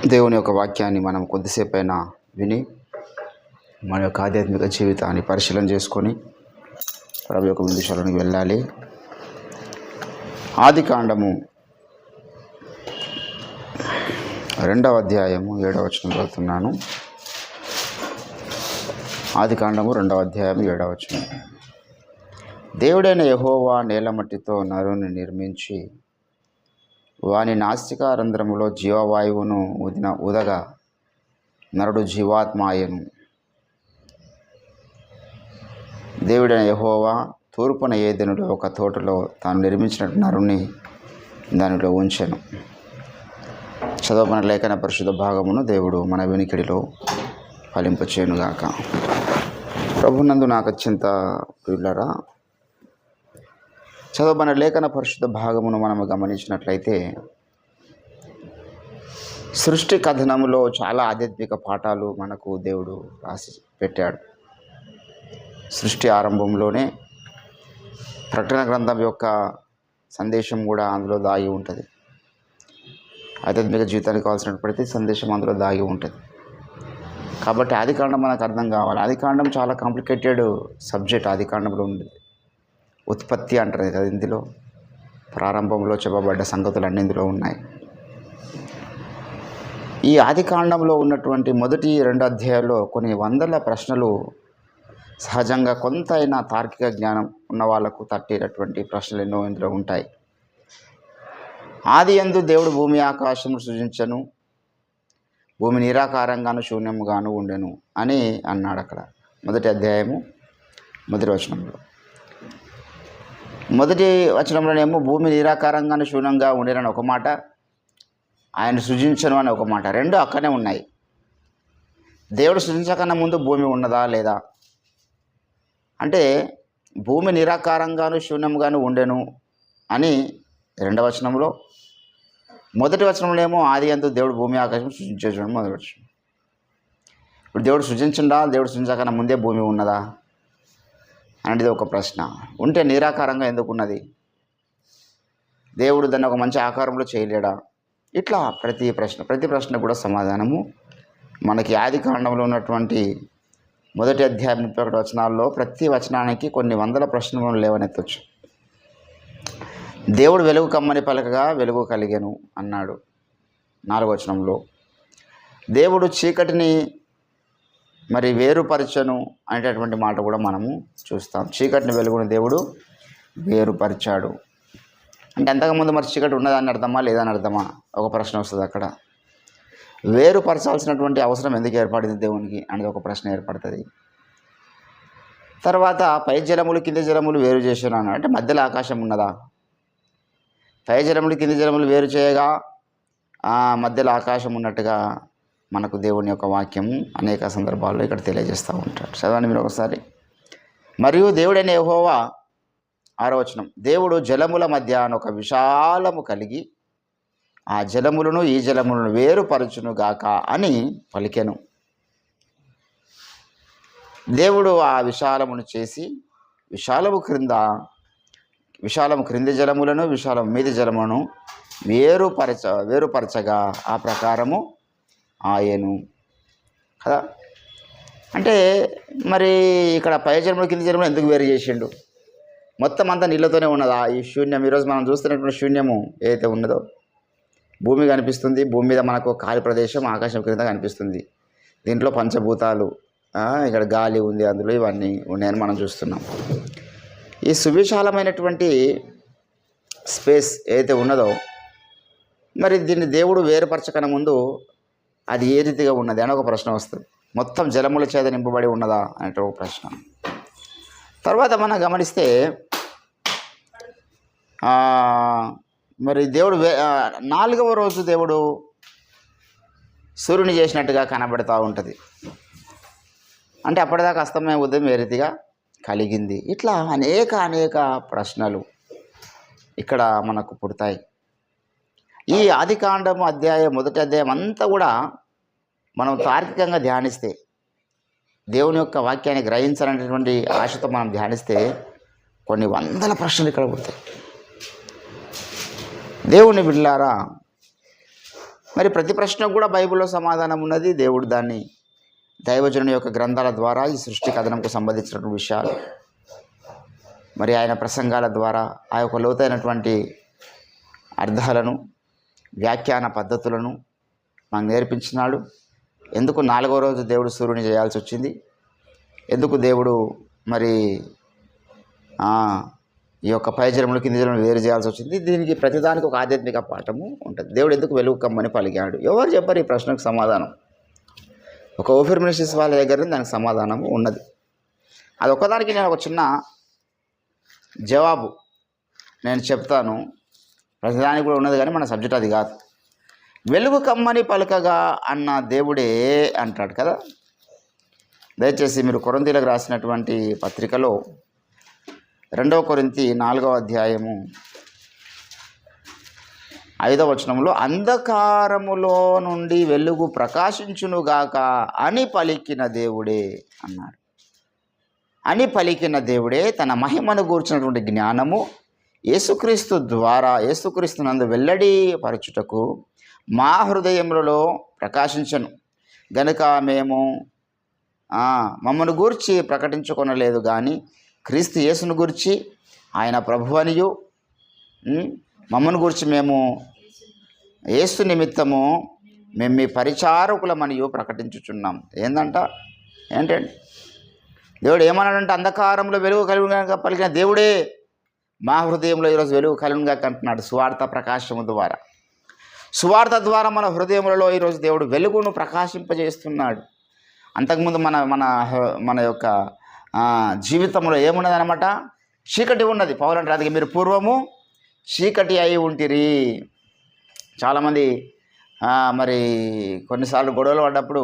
దేవుని యొక్క వాక్యాన్ని మనం కొద్దిసేపైనా విని మన యొక్క ఆధ్యాత్మిక జీవితాన్ని పరిశీలన చేసుకొని ప్రభు యొక్క విషయాలకు వెళ్ళాలి. ఆదికాండము 2వ అధ్యాయము 7వ వచనం చదువుతున్నాను. ఆదికాండము 2వ అధ్యాయము 7వ వచనం. దేవుడైన యెహోవా నేలమట్టితో నరుని నిర్మించి వాని నాసికారంధ్రములో జీవవాయువును ఊదగా నరుడు జీవాత్మాయను. దేవుడైన యెహోవా తూర్పున ఏదెనులో ఒక తోటలో తాను నిర్మించినట్టు నరుని దానిలో ఉంచెను. చదవబడిన లేఖన పరిశుద్ధ భాగమును దేవుడు మన వెనుకడిలో ఫలింపచేయునుగాక. ప్రభునందు నాకు అత్యంత ప్రియులారా, చదవబడిన లేఖన పరిశుద్ధ భాగమును మనము గమనించినట్లయితే సృష్టి కథనములో చాలా ఆధ్యాత్మిక పాఠాలు మనకు దేవుడు రాసి పెట్టాడు. సృష్టి ఆరంభంలోనే ప్రకటన గ్రంథం యొక్క సందేశం కూడా అందులో దాగి ఉంటుంది. ఆధ్యాత్మిక జీవితానికి కావాల్సిన ప్రతి సందేశం అందులో దాగి ఉంటుంది. కాబట్టి ఆదికాండం మనకు అర్థం కావాలి. ఆదికాండం చాలా కాంప్లికేటెడ్ సబ్జెక్ట్. ఆదికాండంలో ఉండేది ఉత్పత్తి అంటారు కదా, ఇందులో ప్రారంభంలో చెప్పబడ్డ సంగతులు అన్నీ ఇందులో ఉన్నాయి. ఈ ఆదికాండంలో ఉన్నటువంటి మొదటి 2 అధ్యాయాల్లో కొన్ని వందల ప్రశ్నలు సహజంగా కొంత అయినా తార్కిక జ్ఞానం ఉన్న వాళ్ళకు తట్టేటటువంటి ప్రశ్నలు ఎన్నో ఇందులో ఉంటాయి. ఆది యందు దేవుడు భూమి ఆకాశము సృజించను, భూమి నిరాకారంగాను శూన్యముగాను ఉండెను అని అన్నాడు. అక్కడ మొదటి అధ్యాయము మొదటి వచనంలో. మొదటి వచనంలోనేమో భూమి నిరాకారంగాను శూన్యంగా ఉండేనని ఒక మాట, ఆయన సృజించను అని ఒక మాట. రెండు అక్కడనే ఉన్నాయి. దేవుడు సృజించకన్నా ముందు భూమి ఉన్నదా లేదా అంటే భూమి నిరాకారంగాను శూన్యంగాను ఉండెను అని 2వ వచనంలో, మొదటి వచనంలో ఏమో ఆది యందు దేవుడు భూమి ఆకాశం సృజించేసాడు మొదటి వచనం. ఇప్పుడు దేవుడు సృజించిండా, దేవుడు సృజించకన్నా ముందే భూమి ఉన్నదా అనేది ఒక ప్రశ్న. ఉంటే నిరాకారంగా ఎందుకు ఉన్నది? దేవుడు దాన్ని ఒక మంచి ఆకారంలో చేయలేడా? ఇట్లా ప్రతి ప్రశ్న కూడా సమాధానము మనకి ఆదికాండంలో ఉన్నటువంటి మొదటి అధ్యాయం 31 వచనాల్లో ప్రతి వచనానికి కొన్ని వందల ప్రశ్నలు లేవనెత్తవచ్చు. దేవుడు వెలుగు కమ్మని పలకగా వెలుగు కలిగెను అన్నాడు 4వ వచనంలో. దేవుడు చీకటిని మరి వేరుపరచను అనేటటువంటి మాట కూడా మనము చూస్తాం. చీకటిని వెలుగుని దేవుడు వేరుపరిచాడు అంటే అంతకుముందు మరి చీకటి ఉన్నదాన్ని అర్థమా లేదని అర్థమా ఒక ప్రశ్న వస్తుంది. అక్కడ వేరుపరచాల్సినటువంటి అవసరం ఎందుకు ఏర్పడింది దేవునికి అనేది ఒక ప్రశ్న ఏర్పడుతుంది. తర్వాత పై జలములు కింది జలములు వేరు చేసాను అన్నాడు. అంటే మధ్యలో ఆకాశం ఉన్నదా? పై జలములు కింది జలములు వేరు చేయగా మధ్యలో ఆకాశం ఉన్నట్టుగా మనకు దేవుని యొక్క వాక్యము అనేక సందర్భాల్లో ఇక్కడ తెలియజేస్తూ ఉంటాడు. చదవండి మీరు ఒకసారి. మరియు దేవుడైన యెహోవా 6వ వచనం, దేవుడు జలముల మధ్య ఒక విశాలము కలిగి ఆ జలములను ఈ జలములను వేరుపరచును గాక అని పలికెను. దేవుడు ఆ విశాలమును చేసి విశాలము క్రింది జలములను విశాలము మీది జలములను వేరుపరచగా ఆ ప్రకారము ఆయను కదా. అంటే మరి ఇక్కడ పై జలములు కింది జలములు ఎందుకు వేరు చేసిండు? మొత్తం అంతా నీళ్ళతోనే ఉన్నదా ఈ శూన్యం? ఈరోజు మనం చూస్తున్నటువంటి శూన్యము ఏదైతే ఉన్నదో, భూమి కనిపిస్తుంది, భూమి మీద మనకు ఖాళీ ప్రదేశం ఆకాశం క్రింద కనిపిస్తుంది. దీంట్లో పంచభూతాలు, ఇక్కడ గాలి ఉంది, అందులో ఇవన్నీ ఉన్నాయని మనం చూస్తున్నాం. ఈ సువిశాలమైనటువంటి స్పేస్ ఏదైతే ఉన్నదో మరి దీన్ని దేవుడు వేరుపరచకన ముందు అది ఏ రీతిగా ఉన్నది అని ఒక ప్రశ్న వస్తుంది. మొత్తం జలముల చేత నింపబడి ఉన్నదా అనే ఒక ప్రశ్న. తర్వాత మనం గమనిస్తే మరి దేవుడు 4వ రోజు దేవుడు సూర్యుని చేసినట్టుగా కనబడుతూ ఉంటుంది. అంటే అప్పటిదాకా అస్తమయ ఉదయం ఏ రీతిగా కలిగింది? ఇట్లా అనేక ప్రశ్నలు ఇక్కడ మనకు పుడతాయి. ఈ ఆదికాండము మొదటి అధ్యాయం అంతా కూడా మనం తార్కికంగా ధ్యానిస్తే, దేవుని యొక్క వాక్యాన్ని గ్రహించాలనేటువంటి ఆశతో మనం ధ్యానిస్తే కొన్ని వందల ప్రశ్నలు ఇక్కడ పుడతాయి. దేవుని బిడ్డలారా, మరి ప్రతి ప్రశ్నకు కూడా బైబిల్లో సమాధానం ఉన్నది. దేవుడు దాన్ని దైవజనుని యొక్క గ్రంథాల ద్వారా ఈ సృష్టి కథనంకు సంబంధించినటువంటి విషయాలు మరి ఆయన ప్రసంగాల ద్వారా ఆ యొక్క లోతైనటువంటి అర్థాలను వ్యాఖ్యాన పద్ధతులను మనకు నేర్పించినాడు. ఎందుకు 4వ రోజు దేవుడు సూర్యుని చేయాల్సి వచ్చింది, ఎందుకు దేవుడు మరి ఈ యొక్క పై జలములు కింది జలములు వేరు చేయాల్సి వచ్చింది, దీనికి ప్రతిదానికి ఒక ఆధ్యాత్మిక పాఠము ఉంటుంది. దేవుడు ఎందుకు వెలుగు కమ్మని పలికాడు, ఎవరు చెప్పారు ఈ ప్రశ్నకు సమాధానం? ఒక ఓఫిర్ మినిస్ట్రీస్ వాళ్ళ దగ్గర దానికి సమాధానము ఉన్నది. అది ఒక్కదానికి నేను ఒక చిన్న జవాబు నేను చెప్తాను, ప్రతిదానికి కూడా ఉన్నది కానీ మన సబ్జెక్ట్ అది కాదు. వెలుగు కమ్మని పలకగా అన్న దేవుడే అంటాడు కదా. దయచేసి మీరు కొరింథీయులకు రాసినటువంటి పత్రికలో 2 కొరింథీ 4వ అధ్యాయము 5వ వచనంలో అంధకారములో నుండి వెలుగు ప్రకాశించునుగాక అని పలికిన దేవుడే అన్నాడు. అని పలికిన దేవుడే తన మహిమను గూర్చినటువంటి జ్ఞానము యేసుక్రీస్తు ద్వారా యేసుక్రీస్తునందు వెల్లడి పరచుటకు మా హృదయములలో ప్రకాశించను గనుక మేము మమ్మను గూర్చి ప్రకటించుకొనలేదు కానీ క్రీస్తు యేసును గూర్చి ఆయన ప్రభువనియు మమ్మను గూర్చి మేము యేసు నిమిత్తము మేము మీ పరిచారకులమనియు ప్రకటించుచున్నాం. ఏంటండి దేవుడు ఏమన్నాడంటే అంధకారంలో వెలుగు కలుగుగా పలికిన దేవుడే మా హృదయంలో ఈరోజు వెలుగు కలుగుగా కంటున్నాడు. సువార్త ప్రకాశము ద్వారా, సువార్త ద్వారా మన హృదయములలో ఈరోజు దేవుడు వెలుగును ప్రకాశింపజేస్తున్నాడు. అంతకుముందు మన మన మన యొక్క జీవితంలో ఏమున్నదనమాట? చీకటి ఉన్నది. పౌలంటే అది మీరు పూర్వము చీకటి అయి ఉంటిరి. చాలామంది మరి కొన్నిసార్లు గొడవలు పడ్డప్పుడు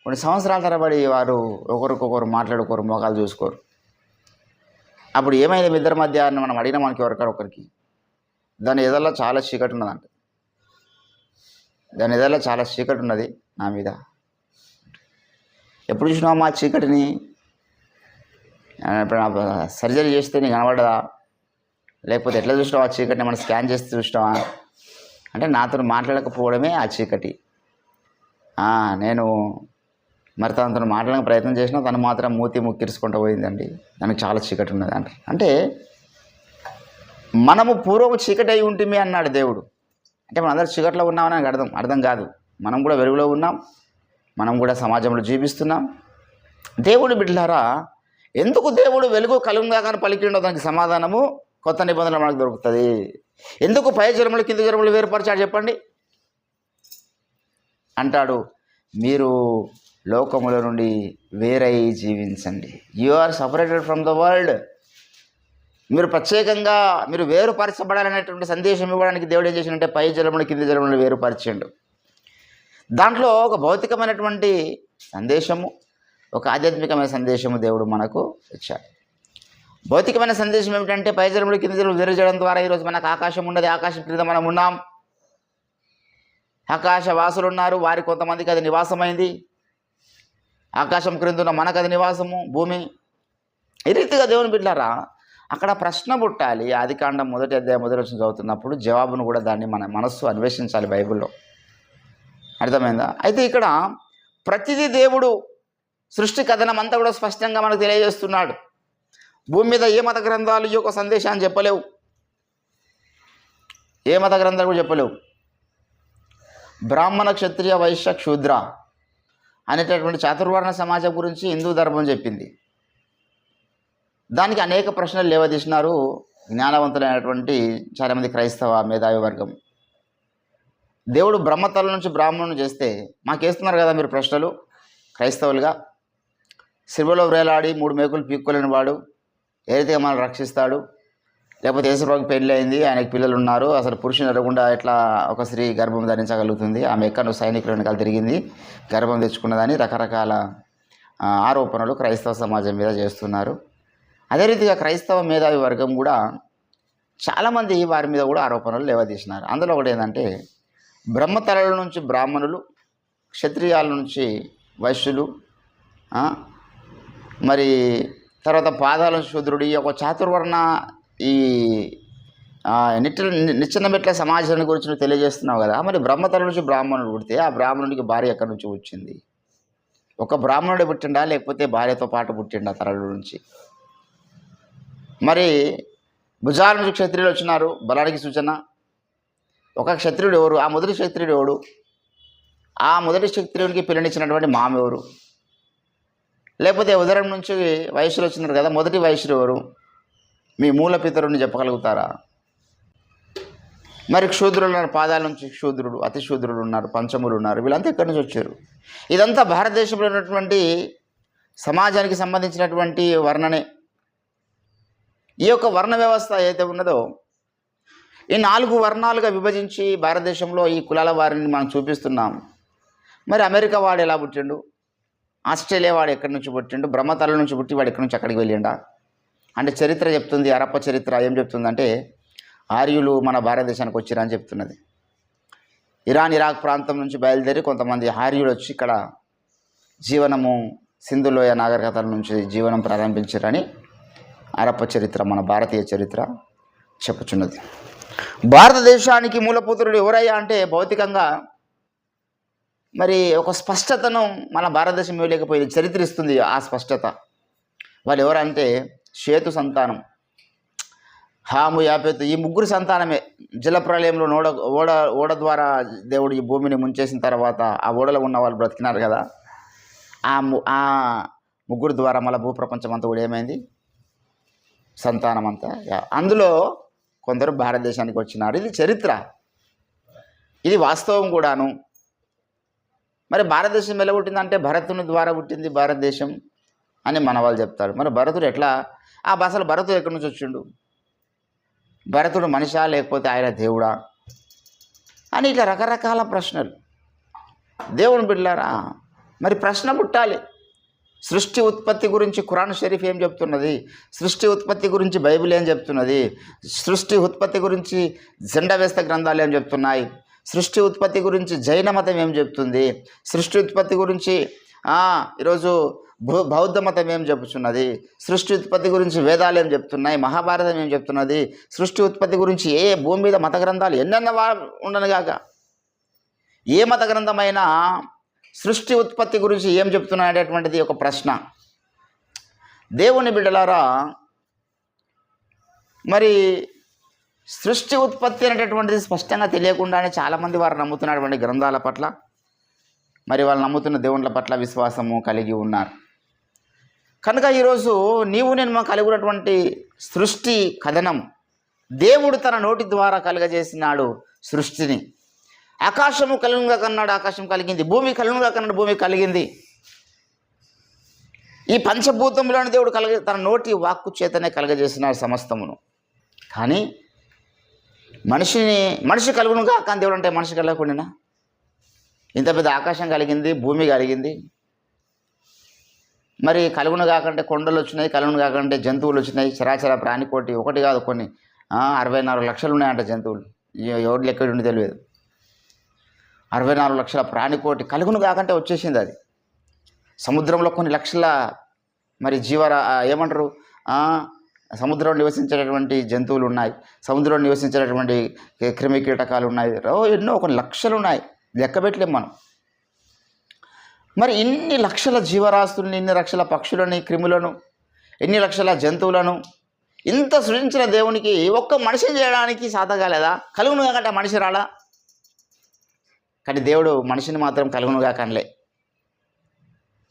కొన్ని సంవత్సరాల తరబడి వారు ఒకరికొకరు మాట్లాడుకోరు, మోకాలు చూసుకోరు. అప్పుడు ఏమైంది మీ ఇద్దరి మధ్య అని మనం అడిగిన మనకి ఒకరికి దాని ఎదల్లో చాలా చీకటి ఉన్నదంట. దాని ఎదల్లో చాలా చీకటి ఉన్నది నా మీద. ఎప్పుడు చూసినావా మా చీకటిని? సర్జరీ చేస్తే నీకు కనబడదా? లేకపోతే ఎట్లా చూసినావా ఆ చీకటిని? మనం స్కాన్ చేస్తే చూసినావా అంటే నాతో మాట్లాడకపోవడమే ఆ చీకటి. నేను మరి తనతో మాట్లాడడానికి ప్రయత్నం చేసినా తను మాత్రం మూతి ముక్కిరుచుకుంటూ పోయిందండి, దానికి చాలా చీకటి ఉన్నది అంటే మనము పూర్వము చీకటి అయి ఉంటుంది అన్నాడు దేవుడు. అంటే మనం అందరూ చీకట్లో ఉన్నామని అర్థం కాదు. మనం కూడా వెలుగులో ఉన్నాం, మనం కూడా సమాజంలో జీవిస్తున్నాం. దేవుడు బిడ్డలారా, ఎందుకు దేవుడు వెలుగు కలుగుగా కానీ పలికిండో దానికి సమాధానము కొత్త నిబంధనలు మనకు దొరుకుతుంది. ఎందుకు పై జలములు కింది జలములు వేరుపరిచాడు చెప్పండి? అంటాడు, మీరు లోకముల నుండి వేరై జీవించండి. You are separated from the world. మీరు ప్రత్యేకంగా మీరు వేరుపరచబడాలనేటువంటి సందేశం ఇవ్వడానికి దేవుడు ఏం చేసిందంటే పై జలములు కింది జలములు వేరుపరిచిండు. దాంట్లో ఒక భౌతికమైనటువంటి సందేశము, ఒక ఆధ్యాత్మికమైన సందేశము దేవుడు మనకు ఇచ్చాడు. భౌతికమైన సందేశం ఏమిటంటే పై జలములు కింది జలములు వేరు చేయడం ద్వారా ఈరోజు మనకు ఆకాశం ఉన్నది, ఆకాశం క్రింద మనం ఉన్నాం. ఆకాశ వాసులు ఉన్నారు, వారి కొంతమందికి అది నివాసమైంది. ఆకాశం క్రింద ఉన్న మనకు అది నివాసము, భూమి. ఈ రీతిగా దేవుని బిడ్డలారా, అక్కడ ప్రశ్న పుట్టాలి. ఆదికాండం 1వ అధ్యాయం 1వ వచనం చదువుతున్నప్పుడు జవాబును కూడా దాన్ని మన మనస్సు అన్వేషించాలి బైబిల్లో. అర్థమైందా? అయితే ఇక్కడ ప్రతిదీ దేవుడు సృష్టి కథనం అంతా కూడా స్పష్టంగా మనకు తెలియజేస్తున్నాడు. భూమి మీద ఏ మత గ్రంథాలు ఈ యొక్క సందేశాన్ని చెప్పలేవు, ఏ మత గ్రంథాలు కూడా చెప్పలేవు. బ్రాహ్మణ, క్షత్రియ, వైశ్య, శూద్ర అనేటటువంటి చాతుర్వర్ణ సమాజం గురించి హిందూ ధర్మం చెప్పింది. దానికి అనేక ప్రశ్నలు లేవదీసినారు జ్ఞానవంతులైనటువంటి చాలామంది క్రైస్తవ మేధావి వర్గం. దేవుడు బ్రహ్మతల నుంచి బ్రాహ్మణుని చేస్తే మాకేస్తున్నారు కదా మీరు ప్రశ్నలు క్రైస్తవులుగా. శిలువలో వేలాడి 3 మేకులు పీక్కోలేని వాడు ఏ రీతిగా మనల్ని రక్షిస్తాడు? లేకపోతే యేసుప్రభువుకి పెళ్ళి అయింది, ఆయనకి పిల్లలు ఉన్నారు, అసలు పురుషుని ఎరగకుండా ఎట్లా ఒక స్త్రీ గర్భం ధరించగలుగుతుంది? ఆమె ఎక్కడో సైనికుల వెనకాల తిరిగింది, గర్భం తెచ్చుకున్నదని రకరకాల ఆరోపణలు క్రైస్తవ సమాజం మీద చేస్తున్నారు. అదే రీతిగా క్రైస్తవ మేధావి వర్గం కూడా చాలామంది వారి మీద కూడా ఆరోపణలు లేవదీసినారు. అందులో ఒకటి ఏంటంటే బ్రహ్మతలల నుంచి బ్రాహ్మణులు, క్షత్రియాల నుంచి వైశ్యులు, మరి తర్వాత పాదాల శూద్రుడు, ఈ యొక్క చాతుర్వర్ణ ఈ నిచ్చెన మెట్ల సమాజాన్ని గురించి నువ్వు తెలియజేస్తున్నావు కదా, మరి బ్రహ్మతల నుంచి బ్రాహ్మణుడు పుడితే ఆ బ్రాహ్మణుడికి భార్య ఎక్కడి నుంచి వచ్చింది? ఒక బ్రాహ్మణుడు పుట్టిండా లేకపోతే భార్యతో పాటు పుట్టిండా తరల నుంచి? మరి భుజాల నుంచి క్షత్రియులు వచ్చినారు, బలానికి సూచన. ఒక క్షత్రియుడు ఎవరు? ఆ మొదటి క్షత్రియుడు ఎవడు? ఆ మొదటి క్షత్రియుడికి పిల్లనిచ్చినటువంటి మామ ఎవరు? లేకపోతే ఉదరం నుంచి వయసులు వచ్చినారు కదా, మొదటి వయసులు ఎవరు? మీ మూల పితరుని చెప్పగలుగుతారా? మరి క్షూద్రులు ఉన్నారు, పాదాల నుంచి క్షూద్రుడు, అతి క్షూద్రులు ఉన్నారు, పంచములు ఉన్నారు, వీళ్ళంతా ఎక్కడి నుంచి వచ్చారు? ఇదంతా భారతదేశంలో ఉన్నటువంటి సమాజానికి సంబంధించినటువంటి వర్ణనే. ఈ యొక్క వర్ణ వ్యవస్థ ఏదైతే ఉన్నదో ఈ 4 వర్ణాలుగా విభజించి భారతదేశంలో ఈ కులాల వారిని మనం చూపిస్తున్నాం. మరి అమెరికా వాడు ఎలా పుట్టిండు? ఆస్ట్రేలియా వాడు ఎక్కడి నుంచి పుట్టిండు? బ్రహ్మతల నుంచి పుట్టి వాడు ఎక్కడి నుంచి అక్కడికి వెళ్ళిండా? అంటే చరిత్ర చెప్తుంది, హరప్ప చరిత్ర ఏం చెప్తుందంటే ఆర్యులు మన భారతదేశానికి వచ్చిరని చెప్తున్నది. ఇరాన్ ఇరాక్ ప్రాంతం నుంచి బయలుదేరి కొంతమంది ఆర్యులు వచ్చి ఇక్కడ జీవనము సింధులోయ నాగరికతల నుంచి జీవనం ప్రారంభించారని హరప్ప చరిత్ర, మన భారతీయ చరిత్ర చెప్పుచున్నది. భారతదేశానికి మూలపుత్రుడు ఎవరయ్యా అంటే భౌతికంగా మరి ఒక స్పష్టతను మన భారతదేశం ఇవ్వలేకపోయింది. చరిత్రిస్తుంది ఆ స్పష్టత. వాళ్ళు ఎవరంటే షేతు సంతానం, హాము, యాపెతు, ఈ 3 సంతానమే. జలప్రలయంలో ఓడ ద్వారా దేవుడు ఈ భూమిని ముంచేసిన తర్వాత ఆ ఓడలో ఉన్న వాళ్ళు బ్రతికినారు కదా, ఆ 3 ద్వారా మళ్ళీ భూప్రపంచం అంతా కూడా ఏమైంది? సంతానం అంతా. అందులో కొందరు భారతదేశానికి వచ్చినారు. ఇది చరిత్ర, ఇది వాస్తవం కూడాను. మరి భారతదేశం ఎలా పుట్టిందంటే భరతుని ద్వారా పుట్టింది భారతదేశం అని మన వాళ్ళు చెప్తారు. మరి భరతుడు ఎట్లా? అసలు భరతుడు ఎక్కడి నుంచి వచ్చిండు? భరతుడు మనిషా లేకపోతే ఆయన దేవుడా అని ఇట్లా రకరకాల ప్రశ్నలు. దేవుని బిడ్డలారా, మరి ప్రశ్న పుట్టాలి. సృష్టి ఉత్పత్తి గురించి ఖురాన్ షరీఫ్ ఏం చెప్తున్నది? సృష్టి ఉత్పత్తి గురించి బైబిల్ ఏం చెప్తున్నది? సృష్టి ఉత్పత్తి గురించి జెండవేస్త గ్రంథాలు ఏం చెప్తున్నాయి? సృష్టి ఉత్పత్తి గురించి జైన మతం ఏం చెప్తుంది? సృష్టి ఉత్పత్తి గురించి ఈరోజు బౌద్ధ మతం ఏం చెప్తున్నది? సృష్టి ఉత్పత్తి గురించి వేదాలు ఏం చెప్తున్నాయి? మహాభారతం ఏం చెప్తున్నది? సృష్టి ఉత్పత్తి గురించి ఏ భూమి మీద మత గ్రంథాలు ఎన్నెన్న ఉండనుగాక ఏ మత గ్రంథమైనా సృష్టి ఉత్పత్తి గురించి ఏం చెప్తున్నాయనేటువంటిది ఒక ప్రశ్న. దేవుని బిడ్డలారా, మరి సృష్టి ఉత్పత్తి అనేటటువంటిది స్పష్టంగా తెలియకుండానే చాలామంది వారు నమ్ముతున్నటువంటి గ్రంథాల పట్ల, మరి వాళ్ళు నమ్ముతున్న దేవుళ్ళ పట్ల విశ్వాసము కలిగి ఉన్నారు. కనుక ఈరోజు నీవు నేను కలిగి ఉన్నటువంటి సృష్టి కథనం దేవుడు తన నోటి ద్వారా కలుగజేసినాడు సృష్టిని. ఆకాశము కలుగుగా కన్నాడు, ఆకాశం కలిగింది. భూమి కలుగుగా కన్నాడు, భూమి కలిగింది. ఈ పంచభూతములను దేవుడు తన నోటి వాక్కు చేతనే కలుగజేసినాడు సమస్తమును. కానీ మనిషి కలుగునుగా కానీ దేవుడు అంటే మనిషి కలగకుండా ఇంత పెద్ద ఆకాశం కలిగింది, భూమి కలిగింది. మరి కలుగును కాకంటే కొండలు వచ్చినాయి, కలుగును కాకంటే జంతువులు వచ్చినాయి. చరాచర ప్రాణికోటి ఒకటి కాదు, కొన్ని 64 లక్షలు ఉన్నాయంట జంతువులు. ఎవరు లెక్క ఉండి తెలియదు. 64 లక్షల ప్రాణికోటి కలుగును కాకంటే వచ్చేసింది అది. సముద్రంలో కొన్ని లక్షల మరి ఏమంటారు సముద్రంలో నివసించేటటువంటి జంతువులు ఉన్నాయి, సముద్రంలో నివసించేటటువంటి క్రిమి కీటకాలు ఉన్నాయి, ఎన్నో కొన్ని లక్షలు ఉన్నాయి, లెక్క పెట్టలేం మనం. మరి ఇన్ని లక్షల జీవరాశుల్ని, ఇన్ని లక్షల పక్షులని, క్రిములను, ఎన్ని లక్షల జంతువులను ఇంత సృష్టించిన దేవునికి ఒక్క మనిషిని చేయడానికి సాధకాలేదా? కలుగును కాకంటే మనిషి రాడా? కానీ దేవుడు మనిషిని మాత్రం కలుగునుగా కనలే.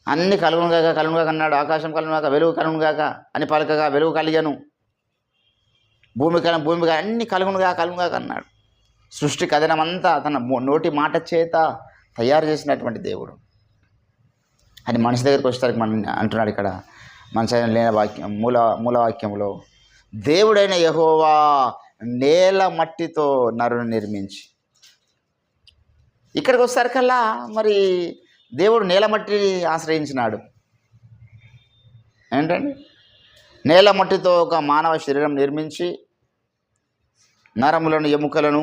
అన్ని కలుగునుగాక అన్నాడు. ఆకాశం కలుగునుగాక, వెలుగు కలుగునుగాక అని పలకగా వెలుగు కలిగను. భూమి అన్ని కలుగునుగాక అన్నాడు. సృష్టి కథనమంతా తన నోటి మాట చేత తయారు చేసినటువంటి దేవుడు. అని మనిషి దగ్గరికి వచ్చేసరికి మనం అంటున్నాడు ఇక్కడ మన చదివిన లేని వాక్యం మూలవాక్యంలో, దేవుడైన యెహోవా నేల మట్టితో నరుని నిర్మించి. ఇక్కడికి వచ్చేసరికల్లా మరి దేవుడు నేల మట్టిని ఆశ్రయించినాడు. ఏంటండి? నేల మట్టితో ఒక మానవ శరీరం నిర్మించి నరములను, ఎముకలను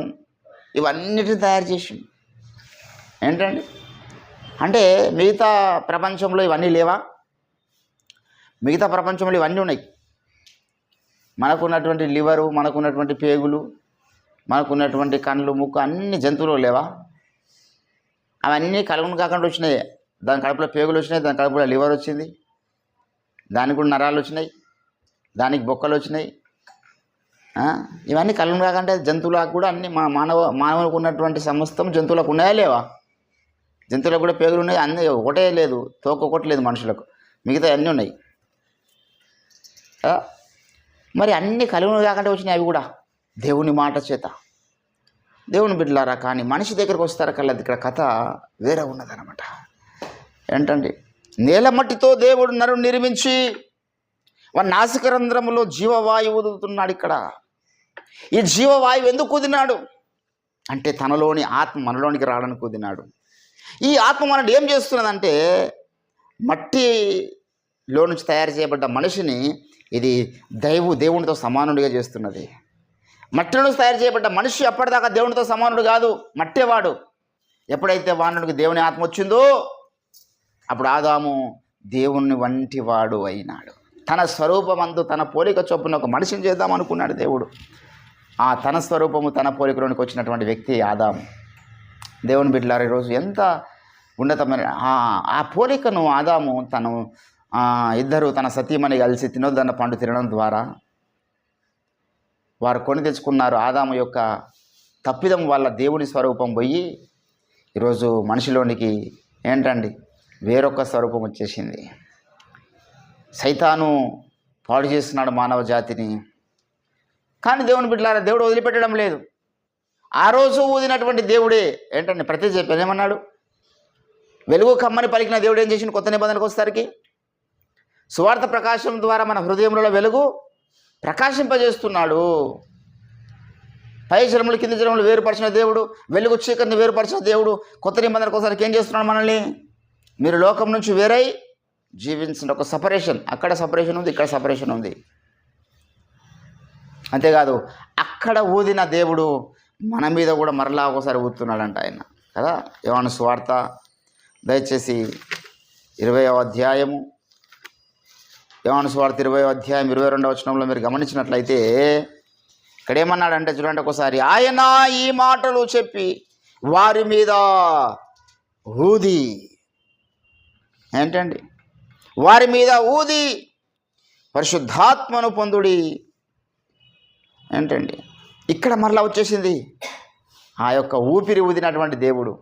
ఇవన్నిటిని తయారు చేసిండు. ఏంటండి? అంటే మిగతా ప్రపంచంలో ఇవన్నీ లేవా? మిగతా ప్రపంచంలో ఇవన్నీ ఉన్నాయి. మనకున్నటువంటి లివరు, మనకున్నటువంటి పేగులు, మనకున్నటువంటి కళ్ళు ముక్కు అన్ని జంతువులు లేవా? అవన్నీ కలుగును కాకుండా వచ్చినాయి. దాని కడుపులో పేగులు వచ్చినాయి, దాని కడుపులో లివర్ వచ్చింది, దానికి కూడా నరాలు వచ్చినాయి, దానికి బొక్కలు వచ్చినాయి. ఇవన్నీ కలుగును కాకుండా జంతువులకు కూడా అన్ని మానవులకు ఉన్నటువంటి సమస్తం జంతువులకు ఉన్నాయా లేవా? జంతువులకు కూడా పేగులు ఉన్నాయి, అన్నీ ఒకటే లేదు, తోక ఒకటి లేదు మనుషులకు, మిగతా అన్నీ ఉన్నాయి. మరి అన్ని కలుగును కాకుండా వచ్చినాయి అవి కూడా దేవుని మాట చేత. దేవుని బిడ్డలారా, కానీ మనిషి దగ్గరకు వస్తారు కల్లా ఇక్కడ కథ వేరే ఉన్నదన్నమాట. ఏంటండి, నేల మట్టితో దేవుడు నరుని నిర్మించి వాడి నాసికరంధ్రములో జీవవాయువు వదులుతున్నాడు. ఇక్కడ ఈ జీవవాయువు ఎందుకు కుదినాడు అంటే తనలోని ఆత్మ మనలోనికి రావడానికి కుదినాడు. ఈ ఆత్మ మనల్ని ఏం చేస్తున్నదంటే మట్టిలో నుంచి తయారు చేయబడ్డ మనిషిని ఇది దేవునితో సమానుడిగా చేస్తున్నది. మట్టి నుంచి తయారు చేయబడ్డ మనిషి అప్పటిదాకా దేవునితో సమానుడు కాదు, మట్టేవాడు. ఎప్పుడైతే వానుడికి దేవుని ఆత్మ వచ్చిందో అప్పుడు ఆదాము దేవుని వంటి వాడు అయినాడు. తన స్వరూపమందు తన పోలిక చొప్పున ఒక మనిషిని చేద్దాం అనుకున్నాడు దేవుడు. ఆ తన స్వరూపము తన పోలికలోనికి వచ్చినటువంటి వ్యక్తి ఆదాము. దేవుని బిడ్డలారా, ఈరోజు ఎంత ఉన్నతమైన ఆ పోలికను ఆదాము ఇద్దరు తన సతీమణి కలిసి తినొద్దన్న పండు తినడం ద్వారా వారు కొని తెచ్చుకున్నారు. ఆదాము యొక్క తప్పిదం వల్ల దేవుని స్వరూపం పోయి ఈరోజు మనిషిలోనికి ఏంటండి వేరొక స్వరూపం వచ్చేసింది. సైతాను పాడు చేస్తున్నాడు మానవ జాతిని. కానీ దేవుని బిడ్డలారా, దేవుడు వదిలిపెట్టడం లేదు. ఆ రోజు ఊదినటువంటి దేవుడే ఏంటండి ప్రతి చెప్పాను ఏమన్నాడు? వెలుగు కమ్మని పలికిన దేవుడు ఏం చేసిన కొత్త నిబంధనకు వస్తారికి సువార్త ప్రకాశం ద్వారా మన హృదయంలో వెలుగు ప్రకాశింపజేస్తున్నాడు. పై జనములు కింది జనములు వేరుపరిచిన దేవుడు, వెలుగు చీకటిని వేరుపరిచిన దేవుడు కొత్త నిబంధనకు ఒకసారి ఏం చేస్తున్నాడు మనల్ని? మీరు లోకం నుంచి వేరై జీవించిన ఒక సపరేషన్. అక్కడ సపరేషన్ ఉంది, ఇక్కడ సపరేషన్ ఉంది. అంతేకాదు అక్కడ ఊదిన దేవుడు మన మీద కూడా మరలా ఒకసారి ఊదుతున్నాడంట ఆయన కదా. యోహాను సువార్త దయచేసి 20వ అధ్యాయము, యోహాను సువార్త 20వ అధ్యాయం 22వ వచనంలో మీరు గమనించినట్లయితే ఇక్కడ ఏమన్నాడంటే చూడండి ఒకసారి, ఆయన ఈ మాటలు చెప్పి వారి మీద ఊది, ఏంటండి వారి మీద ఊది పరిశుద్ధాత్మను పొందుడి. ఏంటండి ఇక్కడ మరలా వచ్చేసింది ఆ యొక్క ఊపిరి ఊదినటువంటి దేవుడు.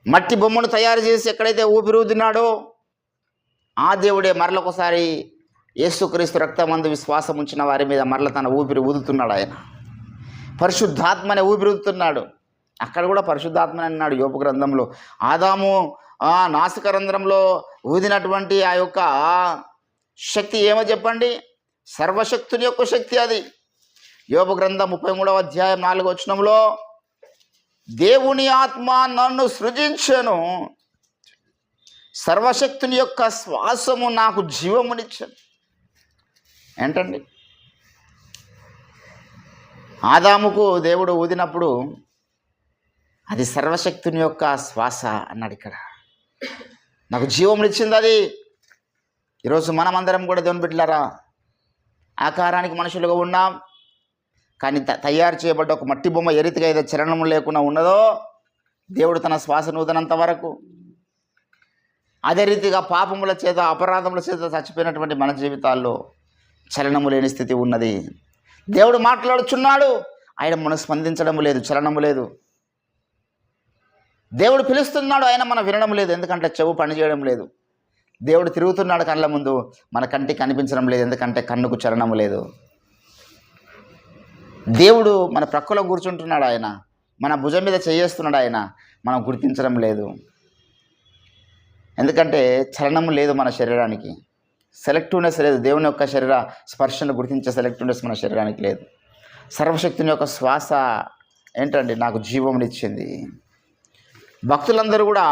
మట్టి బొమ్మను తయారు చేసి ఎక్కడైతే ఊపిరి ఊదినాడో ఆ దేవుడే మరలొకసారి యేసుక్రీస్తు రక్తమందు విశ్వాసం ఉంచిన వారి మీద మరల తన ఊపిరి ఊదుతున్నాడు. ఆయన పరిశుద్ధాత్మనే ఊపిరి ఊదుతున్నాడు. అక్కడ కూడా పరిశుద్ధాత్మని అన్నాడు యోబు గ్రంథంలో. ఆదాము నాసికరంధ్రంలో ఊదినటువంటి ఆ యొక్క శక్తి ఏమో చెప్పండి? సర్వశక్తుని యొక్క శక్తి అది. యోబు గ్రంథం 33వ అధ్యాయం 4వ వచనంలో దేవుని ఆత్మ నన్ను సృజించెను, సర్వశక్తుని యొక్క శ్వాసము నాకు జీవమునిచ్చెను. ఏంటండి ఆదాముకు దేవుడు ఊదినప్పుడు అది సర్వశక్తుని యొక్క శ్వాస అన్నాడు. ఇక్కడ నాకు జీవమునిచ్చింది అది. ఈరోజు మనమందరం కూడా దేవుని బిడ్డలారా ఆకారానికి మనుషులుగా ఉన్నాం. కానీ తయారు చేయబడ్డ ఒక మట్టి బొమ్మ ఏ రీతిగా ఏదో చలనం లేకుండా ఉన్నదో దేవుడు తన శ్వాస నూదనంత వరకు అదే రీతిగా పాపముల చేత అపరాధముల చేత చచ్చిపోయినటువంటి మన జీవితాల్లో చలనము లేని స్థితి ఉన్నది. దేవుడు మాట్లాడుచున్నాడు, ఆయన మనం స్పందించడం లేదు, చలనము లేదు. దేవుడు పిలుస్తున్నాడు, ఆయన మనం వినడం లేదు, ఎందుకంటే చెవు పని చేయడం లేదు. దేవుడు తిరుగుతున్నాడు కళ్ళ ముందు, మన కంటికి కనిపించడం లేదు, ఎందుకంటే కన్నుకు చలనము లేదు. దేవుడు మన ప్రక్కలో కూర్చుంటున్నాడు, ఆయన మన భుజం మీద చేయేస్తున్నాడు, ఆయన మనం గుర్తించడం లేదు, ఎందుకంటే చలనము లేదు మన శరీరానికి. సెలెక్టివ్నెస్ లేదు, దేవుని యొక్క శరీర స్పర్శను గుర్తించే సెలెక్టివ్నెస్ మన శరీరానికి లేదు. సర్వశక్తుని యొక్క శ్వాస ఏంటండి నాకు జీవమునిచ్చింది. భక్తులందరూ కూడా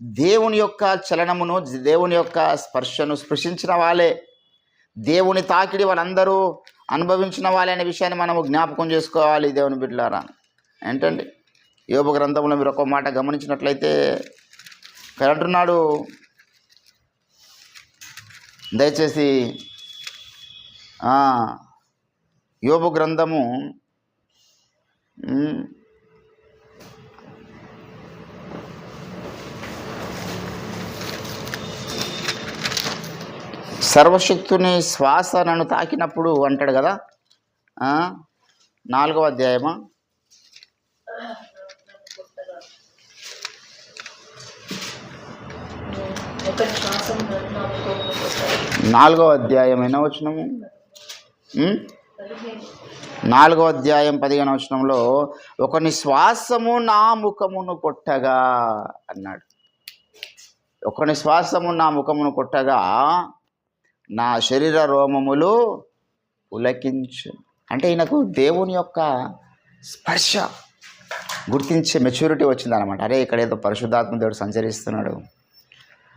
దేవుని యొక్క చలనమును, దేవుని యొక్క స్పర్శను స్పృశించిన వాళ్ళే, దేవుని తాకిడి వాళ్ళందరూ అనుభవించిన వాళ్ళే అనే విషయాన్ని మనము జ్ఞాపకం చేసుకోవాలి దేవుని బిడ్డలారా. ఏంటండి యోబు గ్రంథంలో మీరు ఒక మాట గమనించినట్లయితే ఇక్కడ అంటున్నాడు, దయచేసి యోబు గ్రంథము 'సర్వశక్తుని శ్వాస నన్ను తాకినప్పుడు' అంటాడు కదా, 4వ అధ్యాయమా, 4వ అధ్యాయం ఎన్నో వచనము, 4వ అధ్యాయం 15వ వచనంలో ఒకని శ్వాసము నా ముఖమును కొట్టగా అన్నాడు. ఒకని శ్వాసము నా ముఖమును కొట్టగా నా శరీర రోమములు పులకించు. అంటే ఈయనకు దేవుని యొక్క స్పర్శ గుర్తించే మెచ్యూరిటీ వచ్చిందనమాట. అరే ఇక్కడ ఏదో పరిశుద్ధాత్మ దేవుడు సంచరిస్తున్నాడు,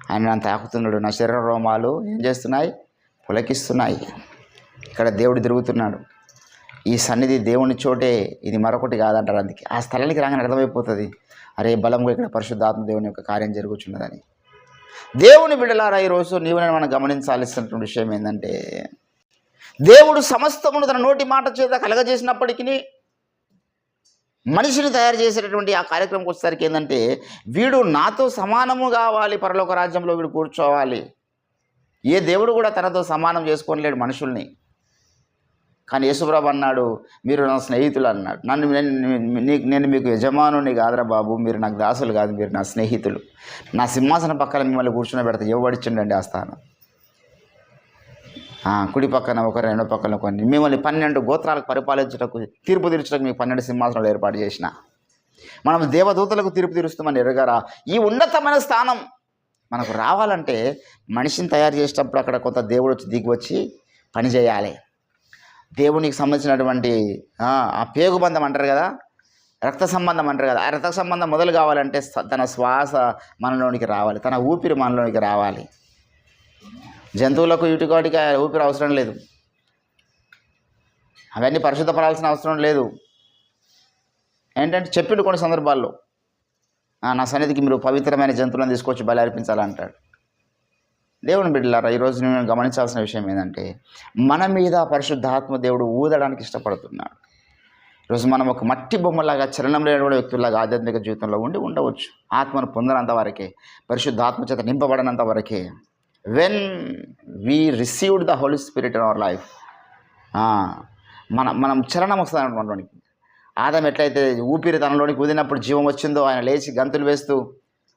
ఆయన నన్ను తాకుతున్నాడు, నా శరీర రోమాలు ఏం చేస్తున్నాయి, పులకిస్తున్నాయి, ఇక్కడ దేవుడు తిరుగుతున్నాడు, ఈ సన్నిధి దేవుని చోటే, ఇది మరొకటి కాదంటారు. అందుకే ఆ స్థలానికి రాగానే అర్థమైపోతుంది, అరే బలంగా ఇక్కడ పరిశుద్ధాత్మ దేవుని యొక్క కార్యం జరుగుతున్నదని. దేవుని బిడ్డలారా, ఈరోజు నీవు నేను మనం గమనించాల్సినటువంటి విషయం ఏంటంటే, దేవుడు సమస్తమును తన నోటి మాట చేత కలగజేసినప్పటికీ మనిషిని తయారు చేసేటటువంటి ఆ కార్యక్రమంకి వచ్చేసరికి ఏంటంటే, వీడు నాతో సమానము కావాలి, పరలోక రాజ్యంలో వీడు కూర్చోవాలి. ఏ దేవుడు కూడా తనతో సమానం చేసుకోలేడు మనుషుల్ని. కానీ యేసుప్రభు అన్నాడు, మీరు నా స్నేహితులు అన్నాడు. నేను మీకు యజమానుని కాదురా బాబు, మీరు నాకు దాసులు కాదు, మీరు నా స్నేహితులు. నా సింహాసనం పక్కన మిమ్మల్ని కూర్చుని పెడతా, ఎవడిచ్చిండండి ఆ స్థానం? కుడి పక్కన ఒకరు, రెండో పక్కన కొన్ని, మిమ్మల్ని 12 గోత్రాలకు పరిపాలించటకు, తీర్పు తీర్చడానికి మీకు 12 సింహాసనాలు ఏర్పాటు చేసిన. మనం దేవదూతలకు తీర్పు తీరుస్తామని ఎరగారా? ఈ ఉన్నతమైన స్థానం మనకు రావాలంటే మనిషిని తయారు చేసేటప్పుడు అక్కడ కొంత దేవుడు వచ్చి దిగి వచ్చి పని చేయాలి. దేవునికి సంబంధించినటువంటి ఆ పేగు బంధం అంటారు కదా, రక్త సంబంధం అంటారు కదా, ఆ రక్త సంబంధం మొదలు కావాలంటే తన శ్వాస మనలోనికి రావాలి, తన ఊపిరి మనలోనికి రావాలి. జంతువులకు వీటికి ఊపిరి అవసరం లేదు, అవన్నీ పరిశుద్ధపడాల్సిన అవసరం లేదు. ఏంటంటే చెప్పిండు కొన్ని సందర్భాల్లో, నా సన్నిధికి మీరు పవిత్రమైన జంతువులను తీసుకొచ్చి బలి అర్పించాలంటాడు. దేవుని బిడ్డలారా, ఈరోజు నేను గమనించాల్సిన విషయం ఏంటంటే, మన మీద పరిశుద్ధాత్మ దేవుడు ఊదడానికి ఇష్టపడుతున్నాడు. ఈరోజు మనం ఒక మట్టి బొమ్మలాగా, చలనం లేని వ్యక్తుల్లాగా ఆధ్యాత్మిక జీవితంలో ఉండవచ్చు. ఆత్మను పొందినంత వరకే, పరిశుద్ధాత్మ చేత నింపబడినంత వరకే. When we received the Holy Spirit in our life, మనం చలనం వస్తుంది మనలోనికి. ఆదాం ఎట్లయితే ఊపిరి తనలోనికి ఊదినప్పుడు జీవం వచ్చిందో, ఆయన లేచి గంతులు వేస్తూ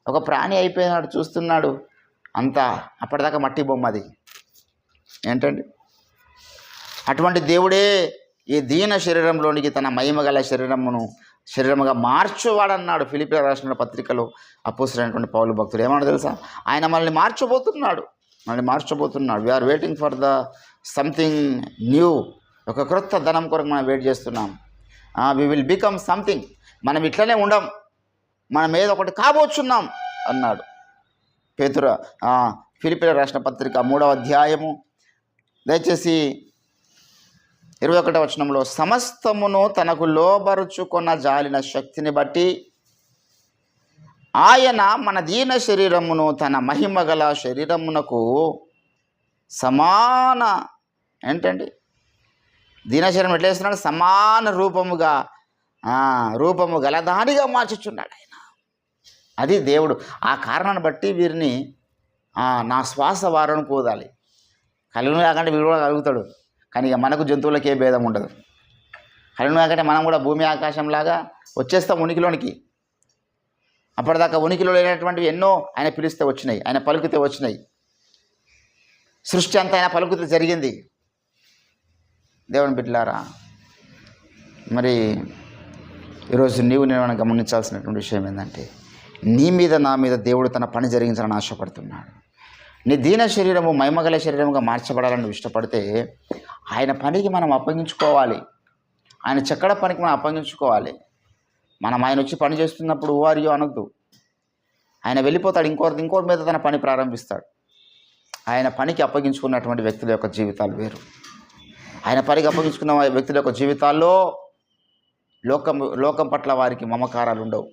ఒక ప్రాణి అయిపోయినాడు, చూస్తున్నాడు. అంతా అప్పటిదాకా మట్టి బొమ్మ అది. ఏంటండి, అటువంటి దేవుడే ఈ దీన శరీరంలోనికి తన మహిమ గల శరీరముగా మార్చువాడన్నాడు. ఫిలిప్పీయులకు రాసిన పత్రికలో అపోస్తలుడైనటువంటి పౌలు భక్తుడు ఏమన్నా తెలుసా? ఆయన మనల్ని మార్చబోతున్నాడు. We're waiting for the something new. ఒక క్రొత్త ధనం కొరకు మనం వెయిట్ చేస్తున్నాం. We will become something. మనం ఇట్లనే ఉండం, మనం ఏదో ఒకటి కాబోచున్నాం అన్నాడు పేతురు. ఫిలిప్పీయులకు రాసిన పత్రిక 3వ అధ్యాయము దయచేసి 21వ వచనంలో, సమస్తమును తనకు లోబరుచుకొన్న జాలిన శక్తిని బట్టి ఆయన మన దీన శరీరమును తన మహిమ గల శరీరమునకు సమాన, ఏంటండి దీన శరీరం ఎట్లా చేస్తున్నాడు? సమాన రూపము గలదానిగా మార్చుచున్నాడు ఆయన. అది దేవుడు. ఆ కారణాన్ని బట్టి వీరిని నా శ్వాస వారను కూదాలి. కలిగిన కాకంటే వీడు కూడా కలుగుతాడు, కానీ ఇక మనకు జంతువులకి ఏ భేదం ఉండదు. కలిగిన కాకంటే మనం కూడా భూమి ఆకాశంలాగా వచ్చేస్తాం ఉనికిలోనికి. అప్పటిదాకా ఉనికిలో లేనటువంటివి ఎన్నో ఆయన పిలిస్తే వచ్చినాయి, ఆయన పలుకుతే వచ్చినాయి. సృష్టి అంతా ఆయన పలుకుతే జరిగింది. దేవుని బిడ్డలారా, మరి ఈరోజు నేను గమనించాల్సినటువంటి విషయం ఏంటంటే, నీ మీద నా మీద దేవుడు తన పని జరిగించాలని ఆశపడుతున్నాడు. నీ దీన శరీరము మహిమగల శరీరముగా మార్చబడాలని ఇష్టపడితే ఆయన పనికి మనం అప్పగించుకోవాలి. ఆయన చెక్కడ పనికి మనం అప్పగించుకోవాలి. మనం ఆయన వచ్చి పని చేస్తున్నప్పుడు వారియో అనొద్దు. ఆయన వెళ్ళిపోతాడు, ఇంకోరి మీద తన పని ప్రారంభిస్తాడు. ఆయన పనికి అప్పగించుకున్నటువంటి వ్యక్తుల యొక్క జీవితాలు వేరు. ఆయన పనికి అప్పగించుకున్న వ్యక్తుల యొక్క జీవితాల్లో లోకం పట్ల వారికి మమకారాలు ఉండవు.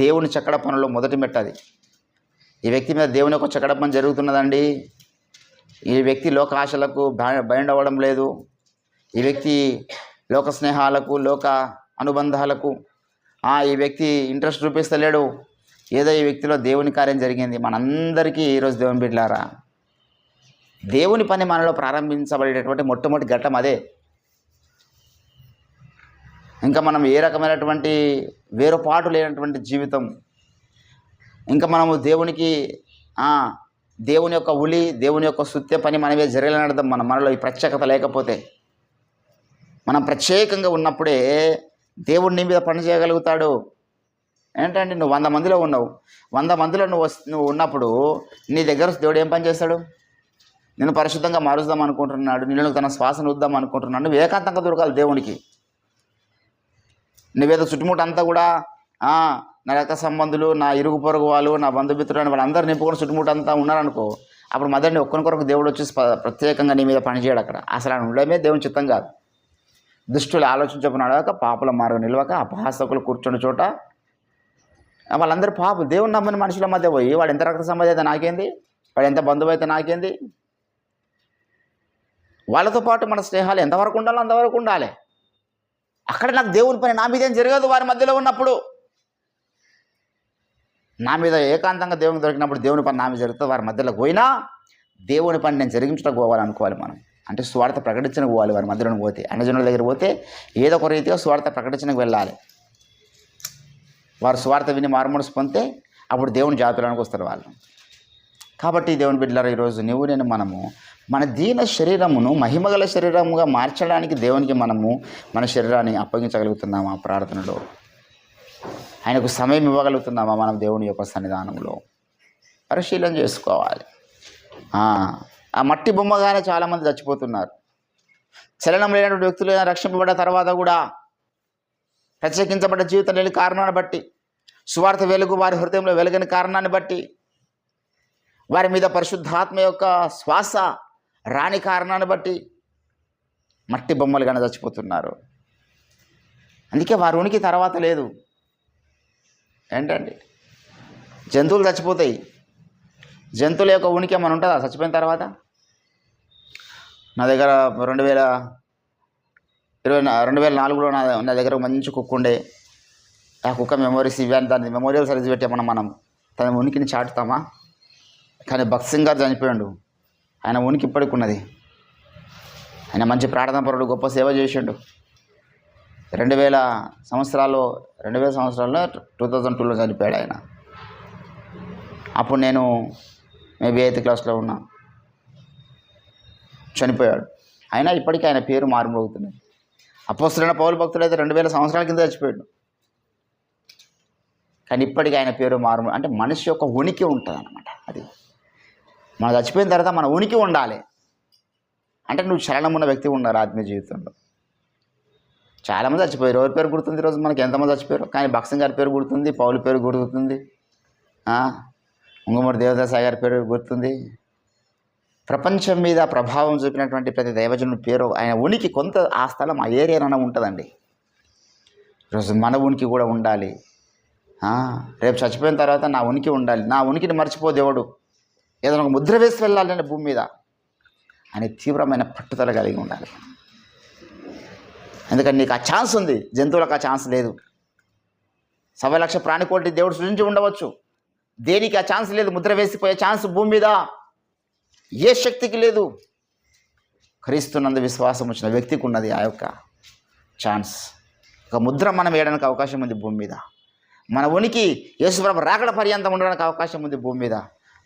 దేవుని చెక్కడ పనుల్లో మొదటి మెట్టది. ఈ వ్యక్తి మీద దేవుని యొక్క చెక్కడ పని జరుగుతున్నదండి, ఈ వ్యక్తి లోక ఆశలకు బైండ్ అవ్వడం లేదు, ఈ వ్యక్తి లోక స్నేహాలకు, లోక అనుబంధాలకు ఈ వ్యక్తి ఇంట్రెస్ట్ చూపిస్తలేడు. ఏదో ఈ వ్యక్తిలో దేవుని కార్యం జరిగింది. మనందరికీ ఈరోజు దేవుని బిడ్డలారా, దేవుని పని మనలో ప్రారంభించబడేటటువంటి మొట్టమొదటి ఘట్టం అదే. ఇంకా మనం ఏ రకమైనటువంటి వేరుపాటు లేనటువంటి జీవితం, ఇంకా మనము దేవునికి దేవుని యొక్క ఉలి, దేవుని యొక్క సుత్య పని మనమే జరగాలని అర్థం. మనలో ఈ ప్రత్యేకత లేకపోతే, మనం ప్రత్యేకంగా ఉన్నప్పుడే దేవుడు నీ మీద పని చేయగలుగుతాడు. ఏంటంటే నువ్వు 100 మందిలో ఉన్నావు, 100 మందిలో నువ్వు ఉన్నప్పుడు నీ దగ్గర దేవుడు ఏం పని చేస్తాడు? నేను పరిశుద్ధంగా మారుద్దాం అనుకుంటున్నాడు, నిన్ను తన శ్వాసను వద్దాం అనుకుంటున్నాడు. నువ్వు ఏకాంతంగా దొరకాలి దేవునికి. నువ్వేదో చుట్టుముట్టు అంతా కూడా నా రక్త సంబంధులు, నా ఇరుగు పొరుగు వాళ్ళు, నా బంధుమిత్రులు అని వాళ్ళందరూ నింపుకొని చుట్టుముట్టు అంతా ఉన్నారనుకో, అప్పుడు మొదటి ఒక్కరికొరకు దేవుడు వచ్చి ప్రత్యేకంగా నీ మీద పనిచేయడు అక్కడ. అసలు ఆయన ఉండడమే దేవుని చిత్తం కాదు. దుష్టులు ఆలోచించకు నడవక, పాపుల మార్గం నిలవక, అపహాసకులు కూర్చున్న చోట. వాళ్ళందరూ పాపం. దేవుని నమ్మని మనుషుల మధ్య పోయి వాడు ఎంత రక్త సంబంధి అయితే నాకేంది, వాడు ఎంత బంధువు అయితే నాకేంది. వాళ్ళతో పాటు మన స్నేహాలు ఎంతవరకు ఉండాలో అంతవరకు ఉండాలి. అక్కడ నాకు దేవుని పని నా మీదేం జరగదు. వారి మధ్యలో ఉన్నప్పుడు నా మీద ఏకాంతంగా దేవునికి దొరికినప్పుడు దేవుని పని నా మీద జరుగుతుంది. వారి మధ్యలో పోయినా దేవుని పని నేను జరిగించడానికి పోవాలనుకోవాలి. మనం అంటే స్వార్థ ప్రకటించడానికి పోవాలి. వారి మధ్యలోకి పోతే, అన్నజనుల దగ్గర పోతే ఏదో ఒక రీతిగా స్వార్థ ప్రకటించడానికి వెళ్ళాలి. వారు స్వార్థ విని మారుమనసు పొందితే అప్పుడు దేవుని జాతులకు వస్తారు వాళ్ళు. కాబట్టి దేవుని బిడ్డలారా, ఈరోజు నువ్వు నేను మనము మన దీన శరీరమును మహిమగల శరీరముగా మార్చడానికి దేవునికి మనము మన శరీరాన్ని అప్పగించగలుగుతున్నామా? ప్రార్థనలో ఆయనకు సమయం ఇవ్వగలుగుతున్నామా? మనం దేవుని యొక్క సన్నిధానంలో పరిశీలన చేసుకోవాలి. ఆ మట్టి బొమ్మగానే చాలామంది చచ్చిపోతున్నారు. చలనం లేనటువంటి వ్యక్తులు రక్షింపబడ్డ తర్వాత కూడా ప్రత్యేకించబడ్డ జీవితం లేని కారణాన్ని బట్టి, సువార్త వెలుగు వారి హృదయంలో వెలుగని కారణాన్ని బట్టి, వారి మీద పరిశుద్ధాత్మ యొక్క శ్వాస రాని కారణాన్ని బట్టి మట్టి బొమ్మలుగానే చచ్చిపోతున్నారు. అందుకే వారి ఉనికి తర్వాత లేదు. ఏంటండి, జంతువులు చచ్చిపోతాయి. జంతువుల యొక్క ఉనికి ఏమైనా ఉంటుందా చచ్చిపోయిన తర్వాత? నా దగ్గర 2004లో నా దగ్గర మంచి కుక్క ఉండే. ఆ కుక్క మెమోరీస్ ఇవ్వని దాన్ని మెమోరియల్ సర్వీస్ పెట్టామన్నా మనం తన ఉనికిని చాటుతామా? కానీ భక్త్ సింగ్ గారు చనిపోయాడు. ఆయన ఉనికి ఇప్పటికి ఉన్నది. ఆయన మంచి ప్రార్థనా పరుడు, గొప్ప సేవ చేసిండు. 2000 సంవత్సరాల్లో 2002లో చనిపోయాడు ఆయన. అప్పుడు నేను మేబీ 8th క్లాస్లో ఉన్నా. చనిపోయాడు. అయినా ఇప్పటికీ ఆయన పేరు మారుమోగుతుంది. అపోస్తలుడైన పౌలు భక్తుడు అయితే 2000 సంవత్సరాల కింద చచ్చిపోయాడు. కానీ ఇప్పటికీ ఆయన పేరు అంటే మనిషి యొక్క ఉనికి ఉంటుంది అన్నమాట. అది మనం చచ్చిపోయిన తర్వాత మన ఉనికి ఉండాలి. అంటే నువ్వు చలనం ఉన్న వ్యక్తి ఉండాలి ఆత్మీయ జీవితంలో. చాలామంది చచ్చిపోయారు. ఎవరి పేరు గుర్తుంది ఈరోజు మనకి? ఎంతమంది చచ్చిపోయారు? కానీ భక్త్ సింగ్ గారి పేరు గుర్తుంది, పౌలు పేరు గుర్తుంది, ఉంగమూరి దేవదాసాయి గారి పేరు గుర్తుంది. ప్రపంచం మీద ప్రభావం చూపినటువంటి ప్రతి దైవజనుడి పేరు, ఆయన ఉనికి కొంత ఆ స్థలం ఆ ఏరియాలోనే ఉంటుందండి. ఈరోజు మన ఉనికి కూడా ఉండాలి. రేపు చచ్చిపోయిన తర్వాత నా ఉనికి ఉండాలి. నా ఉనికిని మర్చిపో దేవుడు, ఏదైనా ఒక ముద్ర వేసి వెళ్ళాలంటే భూమి మీద అనే తీవ్రమైన పట్టుదల కలిగి ఉండాలి. ఎందుకంటే నీకు ఆ ఛాన్స్ ఉంది, జంతువులకు ఆ ఛాన్స్ లేదు. 1,00,000 ప్రాణికోటి దేవుడు సృష్టించి ఉండవచ్చు, దేనికి ఆ ఛాన్స్ లేదు. ముద్ర వేసిపోయే ఛాన్స్ భూమి మీద ఏ శక్తికి లేదు. క్రీస్తునందు విశ్వాసం వచ్చిన వ్యక్తికి ఉన్నది ఆ యొక్క ఛాన్స్. ఒక ముద్ర మనం వేయడానికి అవకాశం ఉంది భూమి మీద. మన ఉనికి యేసుప్రభు రాకడ పర్యంతం ఉండడానికి అవకాశం ఉంది భూమి మీద,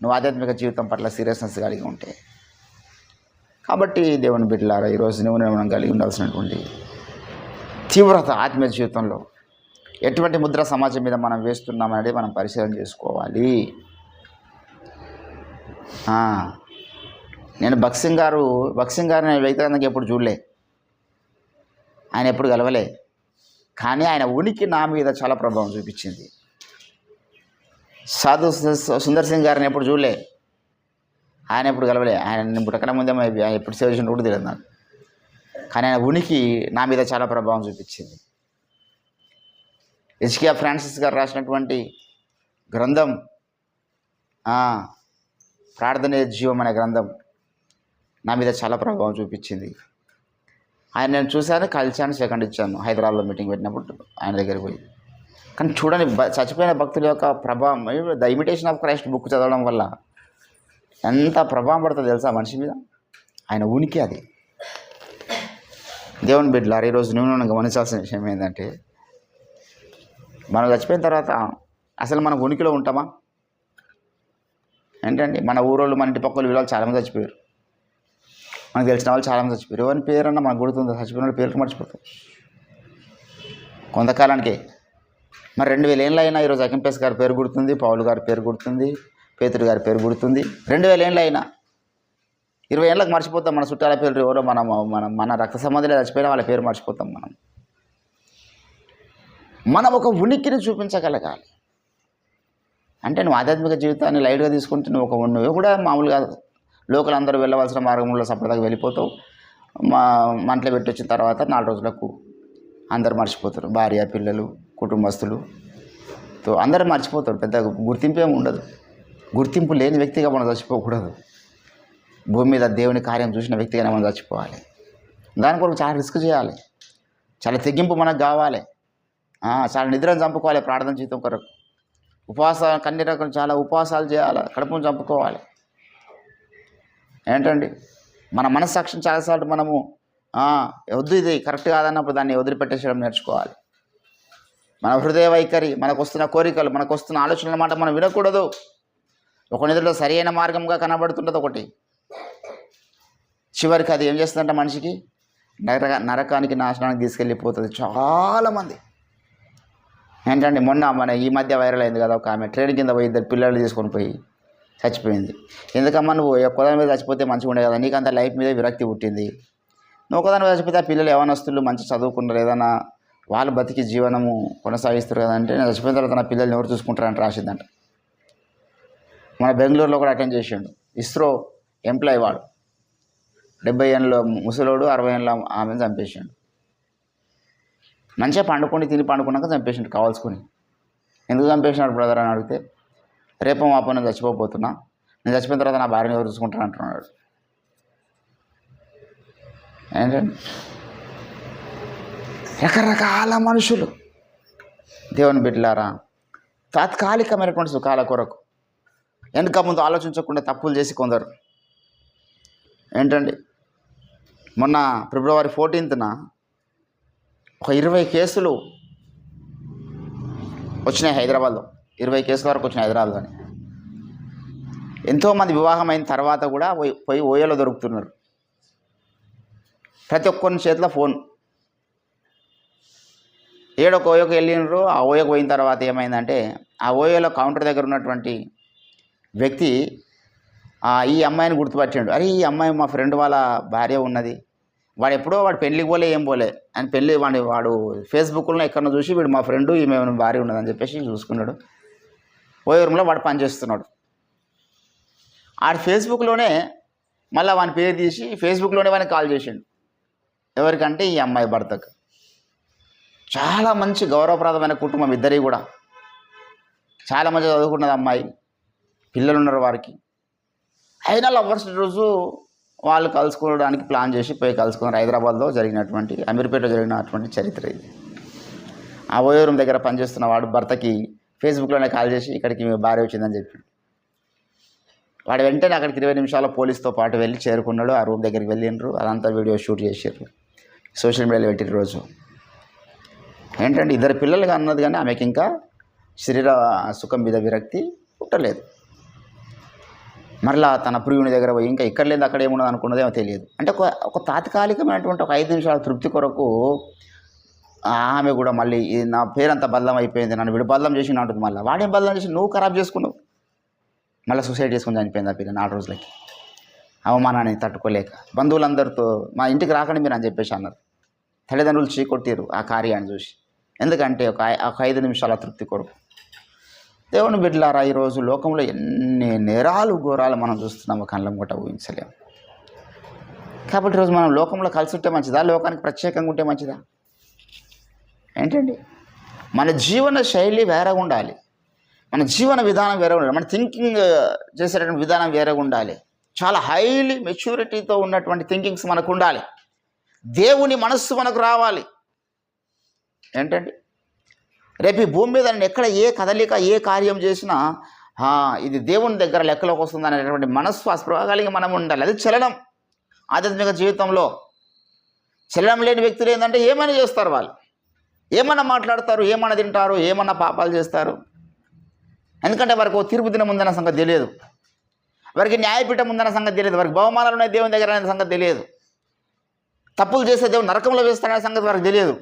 నువ్వు ఆధ్యాత్మిక జీవితం పట్ల సీరియస్నెస్ కలిగి ఉంటే. కాబట్టి దేవుని బిడ్డలారా, ఈరోజు నువ్వు మనం కలిగి ఉండాల్సినటువంటి తీవ్రత ఆత్మీయ జీవితంలో ఎటువంటి ముద్ర సమాజం మీద మనం వేస్తున్నామనేది మనం పరిశీలన చేసుకోవాలి. నేను భక్త్ సింగ్ గారిని వ్యక్తిగతంగా ఎప్పుడు చూడలే, ఆయన ఎప్పుడు కలవలే. కానీ ఆయన ఉనికి నా మీద చాలా ప్రభావం చూపించింది. సాధు సుందర్ సింగ్ గారిని ఎప్పుడు చూడలే, ఆయన ఎప్పుడు కలవలే. ఆయన పుట్టకన ముందే ఆయన ఎప్పుడు సేవ చేసిన కూడా తెలియదు నాకు. కానీ ఆయన ఉనికి నా మీద చాలా ప్రభావం చూపించింది. హెచ్కే ఫ్రాన్సిస్ గారు రాసినటువంటి గ్రంథం ప్రార్థనే జీవం అనే గ్రంథం నా మీద చాలా ప్రభావం చూపించింది. ఆయన నేను చూశాను, కలిశాను, సెకండ్ ఇచ్చాను హైదరాబాద్లో మీటింగ్ పెట్టినప్పుడు ఆయన దగ్గరికి పోయి. కానీ చూడండి చచ్చిపోయిన భక్తుల యొక్క ప్రభావం, the imitation of Christ book చదవడం వల్ల ఎంత ప్రభావం పడుతుందో తెలుసా మనిషి మీద. ఆయన ఉనికి అది. దేవుని బిడ్డలారా, ఈరోజు నేను గమనించాల్సిన విషయం ఏంటంటే, మనం చచ్చిపోయిన తర్వాత అసలు మనం ఉనికిలో ఉంటామా? ఏంటండి, మన ఊరోళ్ళు, మన ఇంటి పక్కల వీళ్ళు చాలామంది చచ్చిపోయారు. మనకు తెలిసిన వాళ్ళు చాలామంది చచ్చిపోయారు. ఎవరి పేరన్నా మనకు గుర్తుందో? చచ్చిపోయిన వాళ్ళ పేర్లు మర్చిపోతాం కొంతకాలానికే. మరి 2000 ఏళ్ళు అయినా ఈరోజు అకింపేస్ గారి పేరు గుర్తుంది, పౌలు గారి పేరు గుర్తుంది, పేతురు గారి పేరు గుర్తుంది. 2000 ఏళ్ళు అయినా 20 ఏళ్ళకి మర్చిపోతాం మన చుట్టాల పేరు ఎవరో, మన రక్త సంబంధిలో చచ్చిపోయినా వాళ్ళ పేరు మర్చిపోతాం. మనం ఒక ఉనికిని చూపించగలగాలి. అంటే నువ్వు ఆధ్యాత్మిక జీవితాన్ని లైట్గా తీసుకుంటే నువ్వు కూడా మామూలుగా లోకల్ అందరూ వెళ్ళవలసిన మార్గంలో సపరేట్గా వెళ్ళిపోతావు. మంటలు పెట్టి వచ్చిన తర్వాత 4 రోజులకు అందరు మర్చిపోతారు. భార్య, పిల్లలు, కుటుంబస్తులు అందరూ మర్చిపోతారు. పెద్ద గుర్తింపు ఏమి ఉండదు. గుర్తింపు లేని వ్యక్తిగా మనం చచ్చిపోకూడదు. భూమి మీద దేవుని కార్యం చూసిన వ్యక్తిగానే మనం చచ్చిపోవాలి. దాని కొరకు చాలా రిస్క్ చేయాలి, చాలా తెగింపు మనకు కావాలి, చాలా నిద్రను చంపుకోవాలి. ప్రార్థన జీవితం కొరకు ఉపవాసాలు, కన్నీ రకాలు చాలా ఉపవాసాలు చేయాలి, కడుపును చంపుకోవాలి. ఏంటండి, మన మనస్సాక్షిని చాలాసార్లు మనము వద్దు ఇది కరెక్ట్ కాదన్నప్పుడు దాన్ని వదిలిపెట్టేసడం నేర్చుకోవాలి. మన హృదయ వైఖరి, మనకు వస్తున్న కోరికలు, మనకు వస్తున్న ఆలోచనల మాట మనం వినకూడదు. ఒక నిద్రలో సరైన మార్గంగా కనబడుతుంటుంది ఒకటి, చివరికి అది ఏం చేస్తుందంటే మనిషికి నరకానికి, నాశనానికి తీసుకెళ్ళిపోతుంది. చాలామంది ఏంటంటే, మన ఈ మధ్య వైరల్ అయింది కదా, ఒక ఆమె ట్రైన్ కింద పోయి 2 పిల్లలు తీసుకొని పోయి చచ్చిపోయింది. ఎందుకమ్మా నువ్వు ఒకదాని మీద చచ్చిపోతే మంచిగా ఉండే కదా, నీకంత లైఫ్ మీద విరక్తి పుట్టింది. నువ్వు ఒకదాని మీద చచ్చిపోతే ఆ పిల్లలు యవనస్తులు మంచి చదువుకున్నారు, ఏదైనా వాళ్ళు బతికి జీవనము కొనసాగిస్తారు కదంటే, నేను చచ్చిపోయిన తర్వాత నా పిల్లల్ని ఎవరు చూసుకుంటారని రాసిందంట. మన బెంగళూరులో కూడా అటెండ్ చేసిండు. ఇస్రో ఎంప్లాయ్ వాడు, 70 ఏళ్ళ ముసలోడు, 60 ఏళ్ళ ఆమెను చంపేసిండు. మంచిగా తిని పండుకున్నాక చంపేసిండు కావాల్సుకొని. ఎందుకు చంపేసినాడు బ్రదర్ అని అడిగితే, రేపు మాపో నేను చచ్చిపోతున్నా, నేను చచ్చిపోయిన తర్వాత నా భార్యను ఎవరు చూసుకుంటాను అంటున్నాడు. ఏంటండి, రకరకాల మనుషులు. దేవుని బిడ్డలారా, తాత్కాలికమైనటువంటి సుఖాల కొరకు వెనుక ముందు ఆలోచించకుండా తప్పులు చేసి కొందరు. ఏంటండి, మొన్న ఫిబ్రవరి 14న ఒక 20 కేసులు వచ్చినాయి హైదరాబాద్లో. 20 కేసుల వరకు వచ్చినాయి హైదరాబాద్లోని. ఎంతోమంది వివాహం అయిన తర్వాత కూడా పోయి ఓయోలో దొరుకుతున్నారు. ప్రతి ఒక్కరి చేతిలో ఫోన్. ఏడొక ఓయోకి వెళ్ళినారు. ఆ ఓయోకి పోయిన తర్వాత ఏమైందంటే, ఆ ఓయోలో కౌంటర్ దగ్గర ఉన్నటువంటి వ్యక్తి ఈ అమ్మాయిని గుర్తుపట్టాడు. అరే, ఈ అమ్మాయి మా ఫ్రెండ్ వాళ్ళ భార్య ఉన్నది. వాడు పెళ్ళికి పోలే, ఏం పోలే అని పెళ్ళి వాడు ఫేస్బుక్లో ఎక్కడో చూసి వీడు మా ఫ్రెండు, ఈమె భార్య ఉన్నదని చెప్పేసి చూసుకున్నాడు. ఓయో రూమ్లో వాడు పనిచేస్తున్నాడు. ఆడు ఫేస్బుక్లోనే మళ్ళీ వాని పేరు తీసి ఫేస్బుక్లోనే వాడిని కాల్ చేసిండు. ఎవరికంటే ఈ అమ్మాయి భర్తకు. చాలా మంచి గౌరవప్రదమైన కుటుంబం, ఇద్దరి కూడా చాలా మంచిగా చదువుకున్నది అమ్మాయి, పిల్లలు ఉన్నారు వారికి. అయినా లవర్స్ రోజు వాళ్ళు కలుసుకోవడానికి ప్లాన్ చేసి పోయి కలుసుకున్నారు. హైదరాబాద్లో జరిగినటువంటి, అమీర్పేటలో జరిగినటువంటి చరిత్ర ఇది. ఆ ఓయో రూమ్ దగ్గర పనిచేస్తున్న వాడు భర్తకి ఫేస్బుక్లోనే కాల్ చేసి ఇక్కడికి మీ భార్య వచ్చిందని చెప్పాడు. వాడు వెంటనే అక్కడికి 20 నిమిషాల్లో పోలీస్తో పాటు వెళ్ళి చేరుకున్నాడు. ఆ రూమ్ దగ్గరికి వెళ్ళిండ్రు. అదంతా వీడియో షూట్ చేసారు, సోషల్ మీడియాలో పెట్టిన రోజు. ఏంటంటే, 2 పిల్లలుగా అన్నది కానీ ఆమెకి ఇంకా శరీర సుఖం మీద విరక్తి పుట్టలేదు. మరలా తన ప్రియుని దగ్గర పోయి ఇంకా ఇక్కడ లేదు అక్కడ ఏమున్నది అనుకున్నదేమో తెలియదు. అంటే ఒక తాత్కాలికమైనటువంటి ఒక 5 నిమిషాల తృప్తి కొరకు ఆమె కూడా మళ్ళీ నా పేరంతా బదలం అయిపోయింది, నన్ను వీడు బదలం చేసి అంటుంది. మళ్ళీ వాడేం బదలం చేసి, నువ్వు ఖరాబ్ చేసుకున్నావు. మళ్ళీ సూసైడ్ చేసుకుని చనిపోయింది ఆ పిల్ల 4 రోజులకి. అవమానాన్ని తట్టుకోలేక బంధువులందరితో మా ఇంటికి రాకండి మీరు అని చెప్పేసి అన్నారు. తల్లిదండ్రులు చీకొట్టారు ఆ కార్యాన్ని చూసి. ఎందుకంటే ఒక 5 నిమిషాల తృప్తి కొరకు. దేవుని బిడ్డలారా, ఈరోజు లోకంలో ఎన్ని నేరాలు ఘోరాలు మనం చూస్తున్నాము, కళ్ళం కూడా ఊహించలేము. కాబట్టి ఈరోజు మనం లోకంలో కలిసి ఉంటే మంచిదా, లోకానికి ప్రత్యేకంగా ఉంటే మంచిదా? ఏంటండి, మన జీవన శైలి వేరేగా ఉండాలి, మన జీవన విధానం వేరేగా ఉండాలి, మన థింకింగ్ చేసేటటువంటి విధానం వేరేగా ఉండాలి. చాలా హైలీ మెచ్యూరిటీతో ఉన్నటువంటి థింకింగ్స్ మనకు ఉండాలి. దేవుని మనస్సు మనకు రావాలి. ఏంటండి, రేపు ఈ భూమి మీద నేను ఎక్కడ ఏ కదలిక ఏ కార్యం చేసినా ఇది దేవుని దగ్గర లెక్కలోకి వస్తుంది అనేటువంటి మనస్సు ఆ స్పృహ కలిగి మనం ఉండాలి. అది చలనం. ఆధ్యాత్మిక జీవితంలో చలనం లేని వ్యక్తులు ఏంటంటే ఏమైనా చేస్తారు, వాళ్ళు ఏమన్నా మాట్లాడతారు, ఏమన్నా తింటారు, ఏమన్నా పాపాలు చేస్తారు. ఎందుకంటే వారికి ఓ తీర్పు దినం ఉందన్న సంగతి తెలియదు, వారికి న్యాయపీఠం ఉందన్న సంగతి తెలియదు, వారికి బహుమానాలు ఉన్నాయి దేవుని దగ్గర అనే సంగతి తెలియదు, తప్పులు చేస్తే దేవుడు నరకంలో వేస్తాడనే సంగతి వారికి తెలియదు.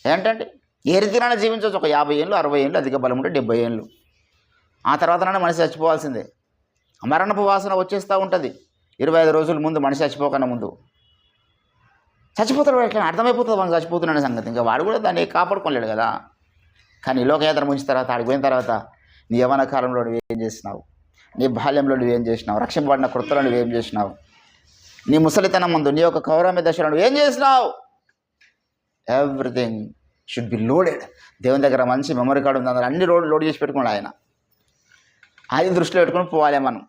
ఏంటంటే ఏ రీతినైనా జీవించవచ్చు, ఒక 50 ఏళ్ళు 60 ఏళ్ళు, అధిక బలం ఉంటే 70 ఏళ్ళు. ఆ తర్వాతనే మనిషి చచ్చిపోవాల్సిందే. మరణపు వాసన వచ్చేస్తూ ఉంటుంది 25 రోజుల ముందు, మనిషి చచ్చిపోకన్నా ముందు చచ్చిపోతాడు. ఎట్లా అర్థమైపోతుంది మనకు చచ్చిపోతున్నాడే సంగతి. ఇంకా వాడు కూడా దాన్ని కాపాడుకోలేడు కదా. కానీ లోకయాత్ర ముంచిన తర్వాత, ఆడికి పోయిన తర్వాత నీ యవ్వన కాలంలో నువ్వేం చేసినావు, నీ బాల్యంలో నువ్వేం చేసినావు, రక్షింపబడిన కృతలో నువ్వేం చేసినావు, నీ ముసలితనం ముందు, నీ యొక్క కౌరమ్య దశలో నువ్వేం చేసినావు, ఎవ్రీథింగ్ షుడ్ బి లోడెడ్. దేవుని దగ్గర మంచి మెమరీ కార్డు ఉంది, అందరూ అన్ని లోడ్ చేసి పెట్టుకోండి. ఆయన అది దృష్టిలో పెట్టుకుని పోవాలి. మనం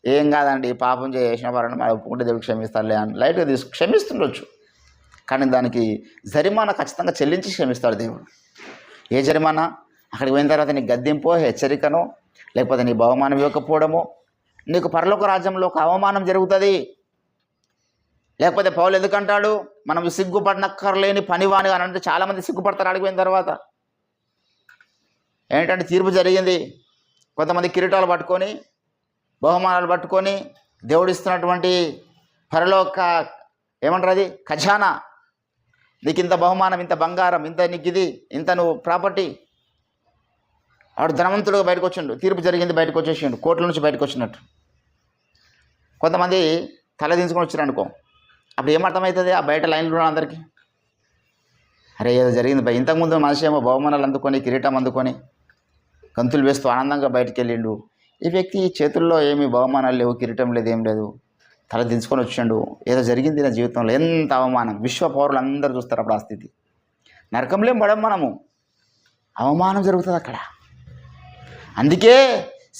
ఏం కాదండి, పాపం చేసిన వారిని మనం ఒప్పుకుంటే దేవుడు క్షమిస్తారులే అని లైట్గా క్షమిస్తుండొచ్చు. కానీ దానికి జరిమానా ఖచ్చితంగా చెల్లించి క్షమిస్తాడు దేవుడు. ఏ జరిమానా? అక్కడికి పోయిన తర్వాత నీ గద్దెంపో, హెచ్చరికనో, లేకపోతే నీ బహుమానం ఇవ్వకపోవడమో, నీకు పరలోక రాజ్యంలో ఒక అవమానం జరుగుతుంది. లేకపోతే పౌలు ఎందుకంటాడు, మనం సిగ్గుపడనక్కర్లేని పనివాని అని అంటే చాలామంది సిగ్గుపడతారు అడిగిపోయిన తర్వాత. ఏంటంటే తీర్పు జరిగింది, కొంతమంది కిరీటాలు పట్టుకొని, బహుమానాలు పట్టుకొని, దేవుడిస్తున్నటువంటి పరలోక ఏమంటారు అది ఖజానా, నీకు ఇంత బహుమానం, ఇంత బంగారం, ఇంత నీకు ఇది, ఇంత నువ్వు ప్రాపర్టీ. వాడు ధనవంతుడుగా బయటకు వచ్చిండు, తీర్పు జరిగింది, బయటకు వచ్చేసిండు, కోట్ల నుంచి బయటకు వచ్చినట్టు. కొంతమంది తల దించుకొని వచ్చారు అనుకో, అప్పుడు ఏమర్థమవుతుంది ఆ బయట లైన్లో ఉన్న అందరికీ? అరే ఏదో జరిగింది ఇంతకుముందు మనిషి ఏమో బహుమానాలు అందుకొని, కిరీటం అందుకొని, గంతులు వేస్తూ ఆనందంగా బయటికి వెళ్ళిండు. ఈ వ్యక్తి చేతుల్లో ఏమీ బహుమానాలు లేవు, కిరీటం లేదు, ఏం లేదు, తల దించుకొని వచ్చిండు. ఏదో జరిగింది నా జీవితంలో, ఎంత అవమానం. విశ్వ పౌరులు అందరూ చూస్తారు అప్పుడు ఆ స్థితి. నరకంలో పడం మనము, అవమానం జరుగుతుంది అక్కడ. అందుకే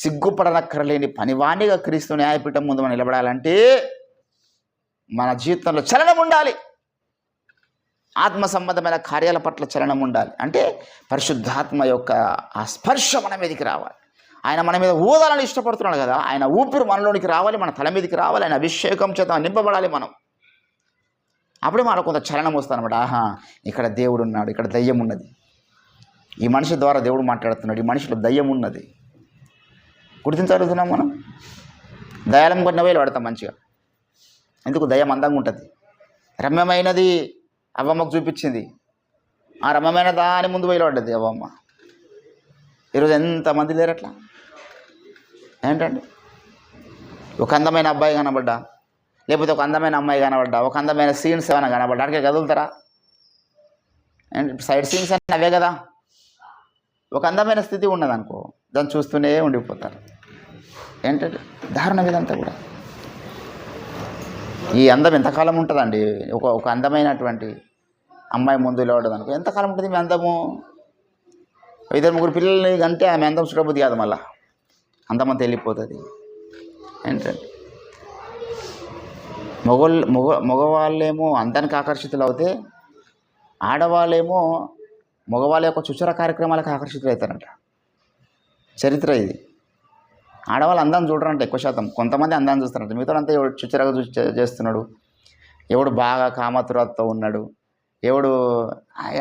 సిగ్గుపడనక్కర్లేని పనివాణిగా క్రీస్తు న్యాయపీఠం ముందు మనం నిలబడాలంటే మన జీవితంలో చలనం ఉండాలి. ఆత్మ సంబంధమైన కార్యాల పట్ల చలనం ఉండాలి. అంటే పరిశుద్ధాత్మ యొక్క ఆ స్పర్శ మన మీదకి రావాలి. ఆయన మన మీద ఊదాలని ఇష్టపడుతున్నాడు కదా, ఆయన ఊపిరి మనలోనికి రావాలి, మన తల మీదకి రావాలి, ఆయన అభిషేకం చేత నింపబడాలి మనం. అప్పుడే మనకు కొంత చలనం వస్తుంది అనమాట. ఆహా, ఇక్కడ దేవుడు ఉన్నాడు, ఇక్కడ దయ్యం ఉన్నది, ఈ మనిషి ద్వారా దేవుడు మాట్లాడుతున్నాడు, ఈ మనిషిలో దయ్యం ఉన్నది. గుర్తించగలుగుతున్నాం మనం. దయాలం కొన్న వేలు వాడతాం మంచిగా. ఎందుకు? దయ్యం అందంగా ఉంటుంది, రమ్యమైనది అవ్వమ్మకు చూపించింది, ఆ రమ్యమైన దాని ముందు వేలు పడ్డది అవ్వమ్మ. ఈరోజు ఎంతమంది లేరు అట్లా. ఏంటండి, ఒక అందమైన అబ్బాయి కనబడ్డా, లేకపోతే ఒక అందమైన అమ్మాయి కనబడ్డా, ఒక అందమైన సీన్స్ ఏమైనా కనబడ్డా అక్కడికి కదులుతారా? సైడ్ సీన్స్ అన్నీ అవే కదా. ఒక అందమైన స్థితి ఉన్నదనుకో, దాన్ని చూస్తూనే ఉండిపోతారు. ఏంటంటే దారుణం ఇదంతా కూడా. ఈ అందం ఎంతకాలం ఉంటుందండి? ఒక అందమైనటువంటి అమ్మాయి ముందు నిలబడ్డది అనుకో, ఎంతకాలం ఉంటుంది మీ అందము? 2-3 పిల్లల్ని కంటే ఆమె అందం చూడబుద్ధి కాదు, మళ్ళా అందమంతా వెళ్ళిపోతుంది. ఏంటంటే మగవాళ్ళేమో అందానికి ఆకర్షితులు అవుతే, ఆడవాళ్ళేమో మగవాళ్ళ యొక్క చుచ్చర కార్యక్రమాలకు ఆకర్షితులు అవుతారంట. చరిత్ర ఇది. ఆడవాళ్ళు అందం చూడరంట ఎక్కువ శాతం, కొంతమంది అందాన్ని చూస్తారంట. మిగతా అంతా ఎవడు చుచ్చరగా చేస్తున్నాడు, ఎవడు బాగా కామతురతో ఉన్నాడు, ఎవడు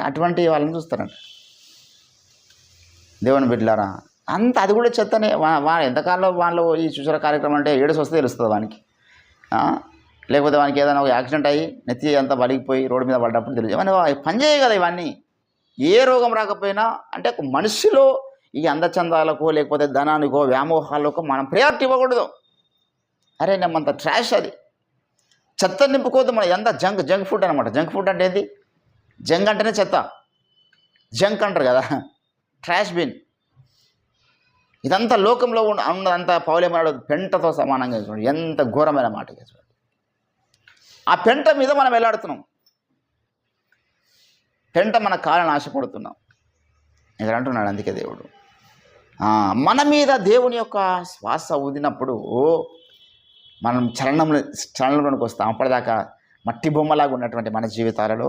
అటువంటి వాళ్ళని చూస్తారంట. దేవుని బిడ్డలారా, అంత అది కూడా చెత్తనే. ఎంతకాలంలో వాళ్ళు ఈ చుచ్చర కార్యక్రమం అంటే ఏడుసు వస్తే తెలుస్తుంది వానికి. లేకపోతే వానికి ఏదైనా ఒక యాక్సిడెంట్ అయ్యి నెత్తి అంతా వలిగిపోయి రోడ్డు మీద పడ్డప్పుడు తెలుసు. ఇవన్నీ పని చేయ కదా. ఇవన్నీ ఏ రోగం రాకపోయినా అంటే మనిషిలో ఈ అందచందాలకో లేకపోతే ధనానికో వ్యామోహాలకో మనం ప్రయారిటీ ఇవ్వకూడదు. అరే నమ్మంత ట్రాష్ అది, చెత్త నింపుకోవద్దు మనం. ఎంత జంక్ ఫుడ్ అనమాట. జంక్ ఫుడ్ అంటే ఏంది? జంక్ అంటేనే చెత్త, జంక్ అంటారు కదా, ట్రాష్ బిన్. ఇదంతా లోకంలో ఉన్నదంతా పౌలేమన్నాడు పెంటతో సమానంగా. చూడండి ఎంత ఘోరమైన మాట. చూడండి ఆ పెంట మీద మనం వెళ్ళాడుతున్నాం, పెంట మన కాళ్ళని ఆశపడుతున్నాం. ఇక్కడ అంటున్నాడు అందుకే దేవుడు మన మీద దేవుని యొక్క శ్వాస ఊదినప్పుడు మనం చలనంలోనికి వస్తాం. అప్పటిదాకా మట్టి బొమ్మలాగా ఉన్నటువంటి మన జీవితాలలో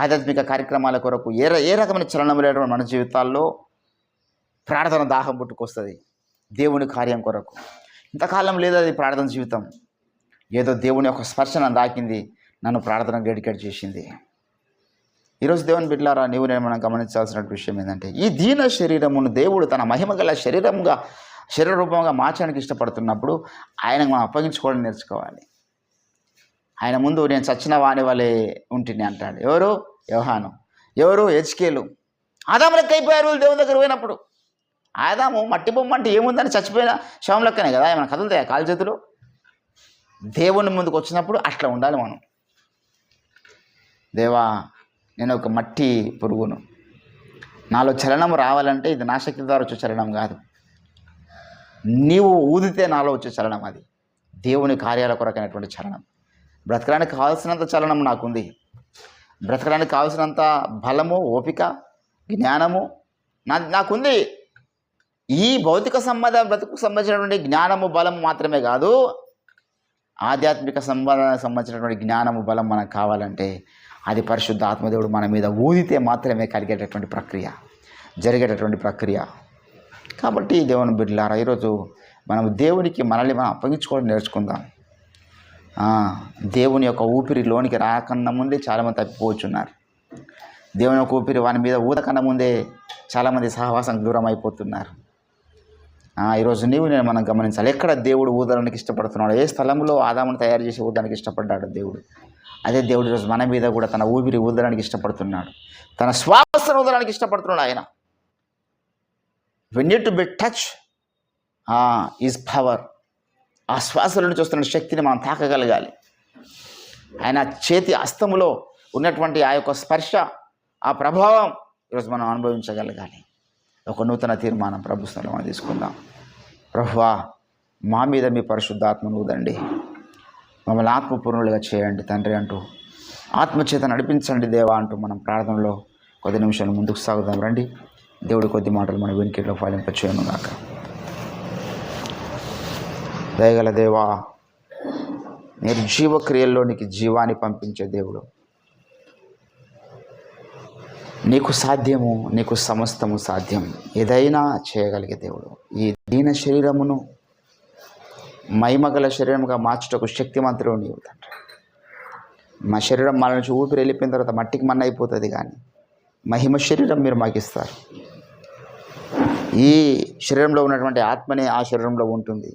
ఆధ్యాత్మిక కార్యక్రమాల కొరకు ఏ రకమైన చలనం లేనటువంటి మన జీవితాల్లో ప్రార్థన దాహం పుట్టుకొస్తుంది దేవుని కార్యం కొరకు. ఇంతకాలం లేదు అది ప్రార్థన జీవితం. ఏదో దేవుని యొక్క స్పర్శన దాకింది, నన్ను ప్రార్థన డెడికేట్ చేసింది. ఈరోజు దేవుని బిడ్డలారా, నీవు నేను మనం గమనించాల్సిన విషయం ఏంటంటే, ఈ దీన శరీరమును దేవుడు తన మహిమ గల శరీర రూపంగా మార్చడానికి ఇష్టపడుతున్నప్పుడు ఆయనకు మనం అప్పగించుకోవడం నేర్చుకోవాలి. ఆయన ముందు నేను చచ్చిన వాని వలె ఉంటిని అంటాడు. ఎవరు? యోహాను. ఎవరు? హెచ్కేలు. ఆదాము లెక్క అయిపోయారు దేవుని దగ్గర పోయినప్పుడు. ఆదాము మట్టి బొమ్మ అంటే ఏముందని చచ్చిపోయిన శవం లెక్కనే కదా, ఏమైనా కదులుతాయా కాలు చేతులు? దేవుని ముందుకు వచ్చినప్పుడు అట్లా ఉండాలి మనం. దేవా, నేను ఒక మట్టి పురుగును, నాలో చలనం రావాలంటే ఇది నా శక్తి ద్వారా వచ్చే చలనం కాదు, నీవు ఊదితే నాలో వచ్చే చలనం, అది దేవుని కార్యాల కొరకైనటువంటి చలనం. బ్రతకడానికి కావాల్సినంత చలనం నాకుంది, బ్రతకడానికి కావాల్సినంత బలము, ఓపిక, జ్ఞానము నాకుంది. ఈ భౌతిక బ్రతుకు సంబంధించినటువంటి జ్ఞానము, బలము మాత్రమే కాదు, ఆధ్యాత్మిక సంబంధించినటువంటి జ్ఞానము, బలం మనకు కావాలంటే అది పరిశుద్ధ ఆత్మదేవుడు మన మీద ఊదితే మాత్రమే కలిగేటటువంటి ప్రక్రియ, జరిగేటటువంటి ప్రక్రియ. కాబట్టి దేవుని బిడ్డలారా, ఈరోజు మనం దేవునికి మనల్ని మనం అప్పగించుకోవడం నేర్చుకుందాం. దేవుని యొక్క ఊపిరి లోనికి రాకన్నా ముందే చాలామంది తప్పిపోతున్నారు. దేవుని యొక్క ఊపిరి వాని మీద ఊదకన్నా ముందే చాలామంది సహవాసం దూరం అయిపోతున్నారు. ఈరోజు నేను మనం గమనించాలి, ఎక్కడ దేవుడు ఊదడానికి ఇష్టపడుతున్నాడు, ఏ స్థలంలో ఆదామును తయారు చేసి ఊదడానికి ఇష్టపడ్డాడు దేవుడు, అదే దేవుడు ఈరోజు మన మీద కూడా తన ఊపిరి ఊదడానికి ఇష్టపడుతున్నాడు, తన శ్వాసను ఊదడానికి ఇష్టపడుతున్నాడు ఆయన. When you to be touch is power. ఆ శ్వాసల నుంచి వస్తున్న శక్తిని మనం తాకగలగాలి. ఆయన చేతి హస్తములో ఉన్నటువంటి ఆ యొక్క స్పర్శ, ఆ ప్రభావం ఈరోజు మనం అనుభవించగలగాలి. ఒక నూతన తీర్మానం ప్రభుత్వంలో మనం తీసుకుందాం. ప్రభువా, మా మీద మీ పరిశుద్ధాత్మను ఊదండి, మమ్మల్ని ఆత్మపూర్ణులుగా చేయండి తండ్రి అంటూ, ఆత్మచేత నడిపించండి దేవా అంటూ మనం ప్రార్థనలో కొద్ది నిమిషాలు ముందుకు సాగుదాం. రండి, దేవుడి కొద్ది మాటలు మన వెనుకలో ఫలింపచేయను గాక. దయగల దేవా, నిర్జీవ క్రియల్లోనికి జీవాన్ని పంపించే దేవుడు, నీకు సాధ్యము, నీకు సమస్తము సాధ్యం, ఏదైనా చేయగలిగే దేవుడు. ఈ దీన శరీరమును మహిమగల శరీరముగా మార్చుటకు శక్తిమంతుడు నీవు తండ్రి. మా శరీరం మన నుంచి ఊపిరి వెళ్ళిపోయిన తర్వాత మట్టికి మన్న అయిపోతుంది, కానీ మహిమ శరీరం మీరు మాకు ఇస్తారు. ఈ శరీరంలో ఉన్నటువంటి ఆత్మనే ఆ శరీరంలో ఉంటుంది.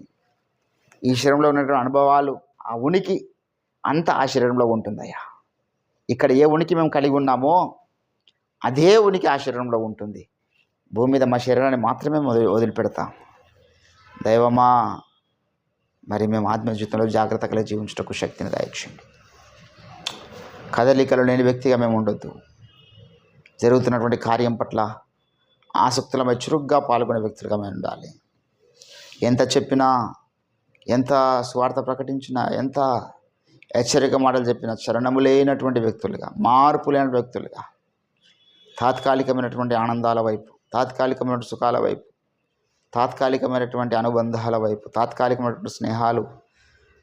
ఈ శరీరంలో ఉన్నటువంటి అనుభవాలు, ఆ ఉనికి అంతా ఆ శరీరంలో ఉంటుందయ్యా. ఇక్కడ ఏ ఉనికి మేము కలిగి ఉన్నామో అదే ఉనికి ఆ శరీరంలో ఉంటుంది. భూమి మీద మా శరీరాన్ని మాత్రమే వదిలిపెడతాం. దైవమా, మరి మేము ఆత్మ జీవితంలో జాగ్రత్తగా జీవించటకు శక్తిని దయచేయండి. కదలికలు లేని వ్యక్తిగా మేము ఉండొద్దు. జరుగుతున్నటువంటి కార్యం పట్ల ఆసక్తులమై చురుగ్గా పాల్గొనే వ్యక్తులుగా మేము ఉండాలి. ఎంత చెప్పినా, ఎంత స్వార్థ ప్రకటించినా, ఎంత హెచ్చరిక మాటలు చెప్పినా చలనము లేనటువంటి వ్యక్తులుగా, మార్పు లేని వ్యక్తులుగా, తాత్కాలికమైనటువంటి ఆనందాల వైపు, తాత్కాలికమైన సుఖాల వైపు, తాత్కాలికమైనటువంటి అనుబంధాల వైపు, తాత్కాలికమైనటువంటి స్నేహాలు,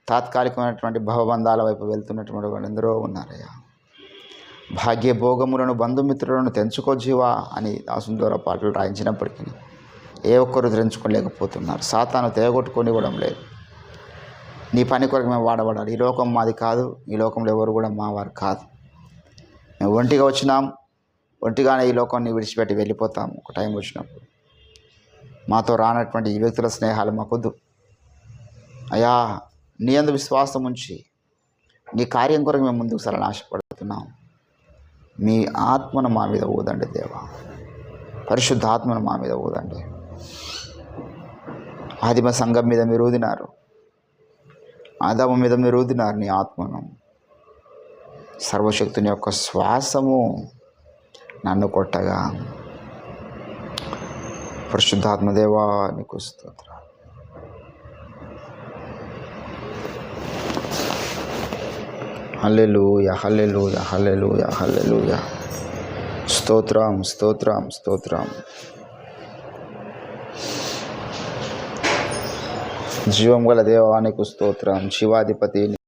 తాత్కాలికమైనటువంటి భవబంధాల వైపు వెళ్తున్నటువంటి వాళ్ళు ఎందరో ఉన్నారయ్యా. భాగ్యభోగములను, బంధుమిత్రులను తెంచుకో జీవా అని దాసుందర పాటలు రాయించినప్పటికీ ఏ ఒక్కరు తెంచుకోలేకపోతున్నారు. సాతాను తెగొట్టుకొనివ్వడం లేదు. నీ పని కొరకు మేము వాడబడాలి. ఈ లోకం మాది కాదు, ఈ లోకంలో ఎవరు కూడా మా వారు కాదు. మేము ఒంటిగా వచ్చినాం, ఒంటిగానే ఈ లోకాన్ని విడిచిపెట్టి వెళ్ళిపోతాము ఒక టైం వచ్చినప్పుడు. మాతో రానటువంటి ఈ వ్యక్తుల స్నేహాలు మాకొద్దు అయ్యా. నీ యందు విశ్వాసం ఉంచి నీ కార్యం కొరకు మేము ముందుకు సరళ ఆశపడుతున్నాం. మీ ఆత్మను మా మీద ఊదండి దేవా, పరిశుద్ధ ఆత్మను మా మీద ఊదండి. ఆదిమ సంఘం మీద మీరు ఊదినారు, ఆదాము మీద మీరు ఊదినారు నీ ఆత్మను. సర్వశక్తుని యొక్క శ్వాసము నన్ను కొట్టగా, పరిశుద్ధాత్మదేవా నీకు స్తోత్రం. హల్లెలూయా, హల్లెలూయా, హల్లెలూయా, హల్లెలూయా. స్తోత్రం, స్తోత్రం, స్తోత్రం. జీవం గల దేవా నీకు స్తోత్రం. శివాధిపతి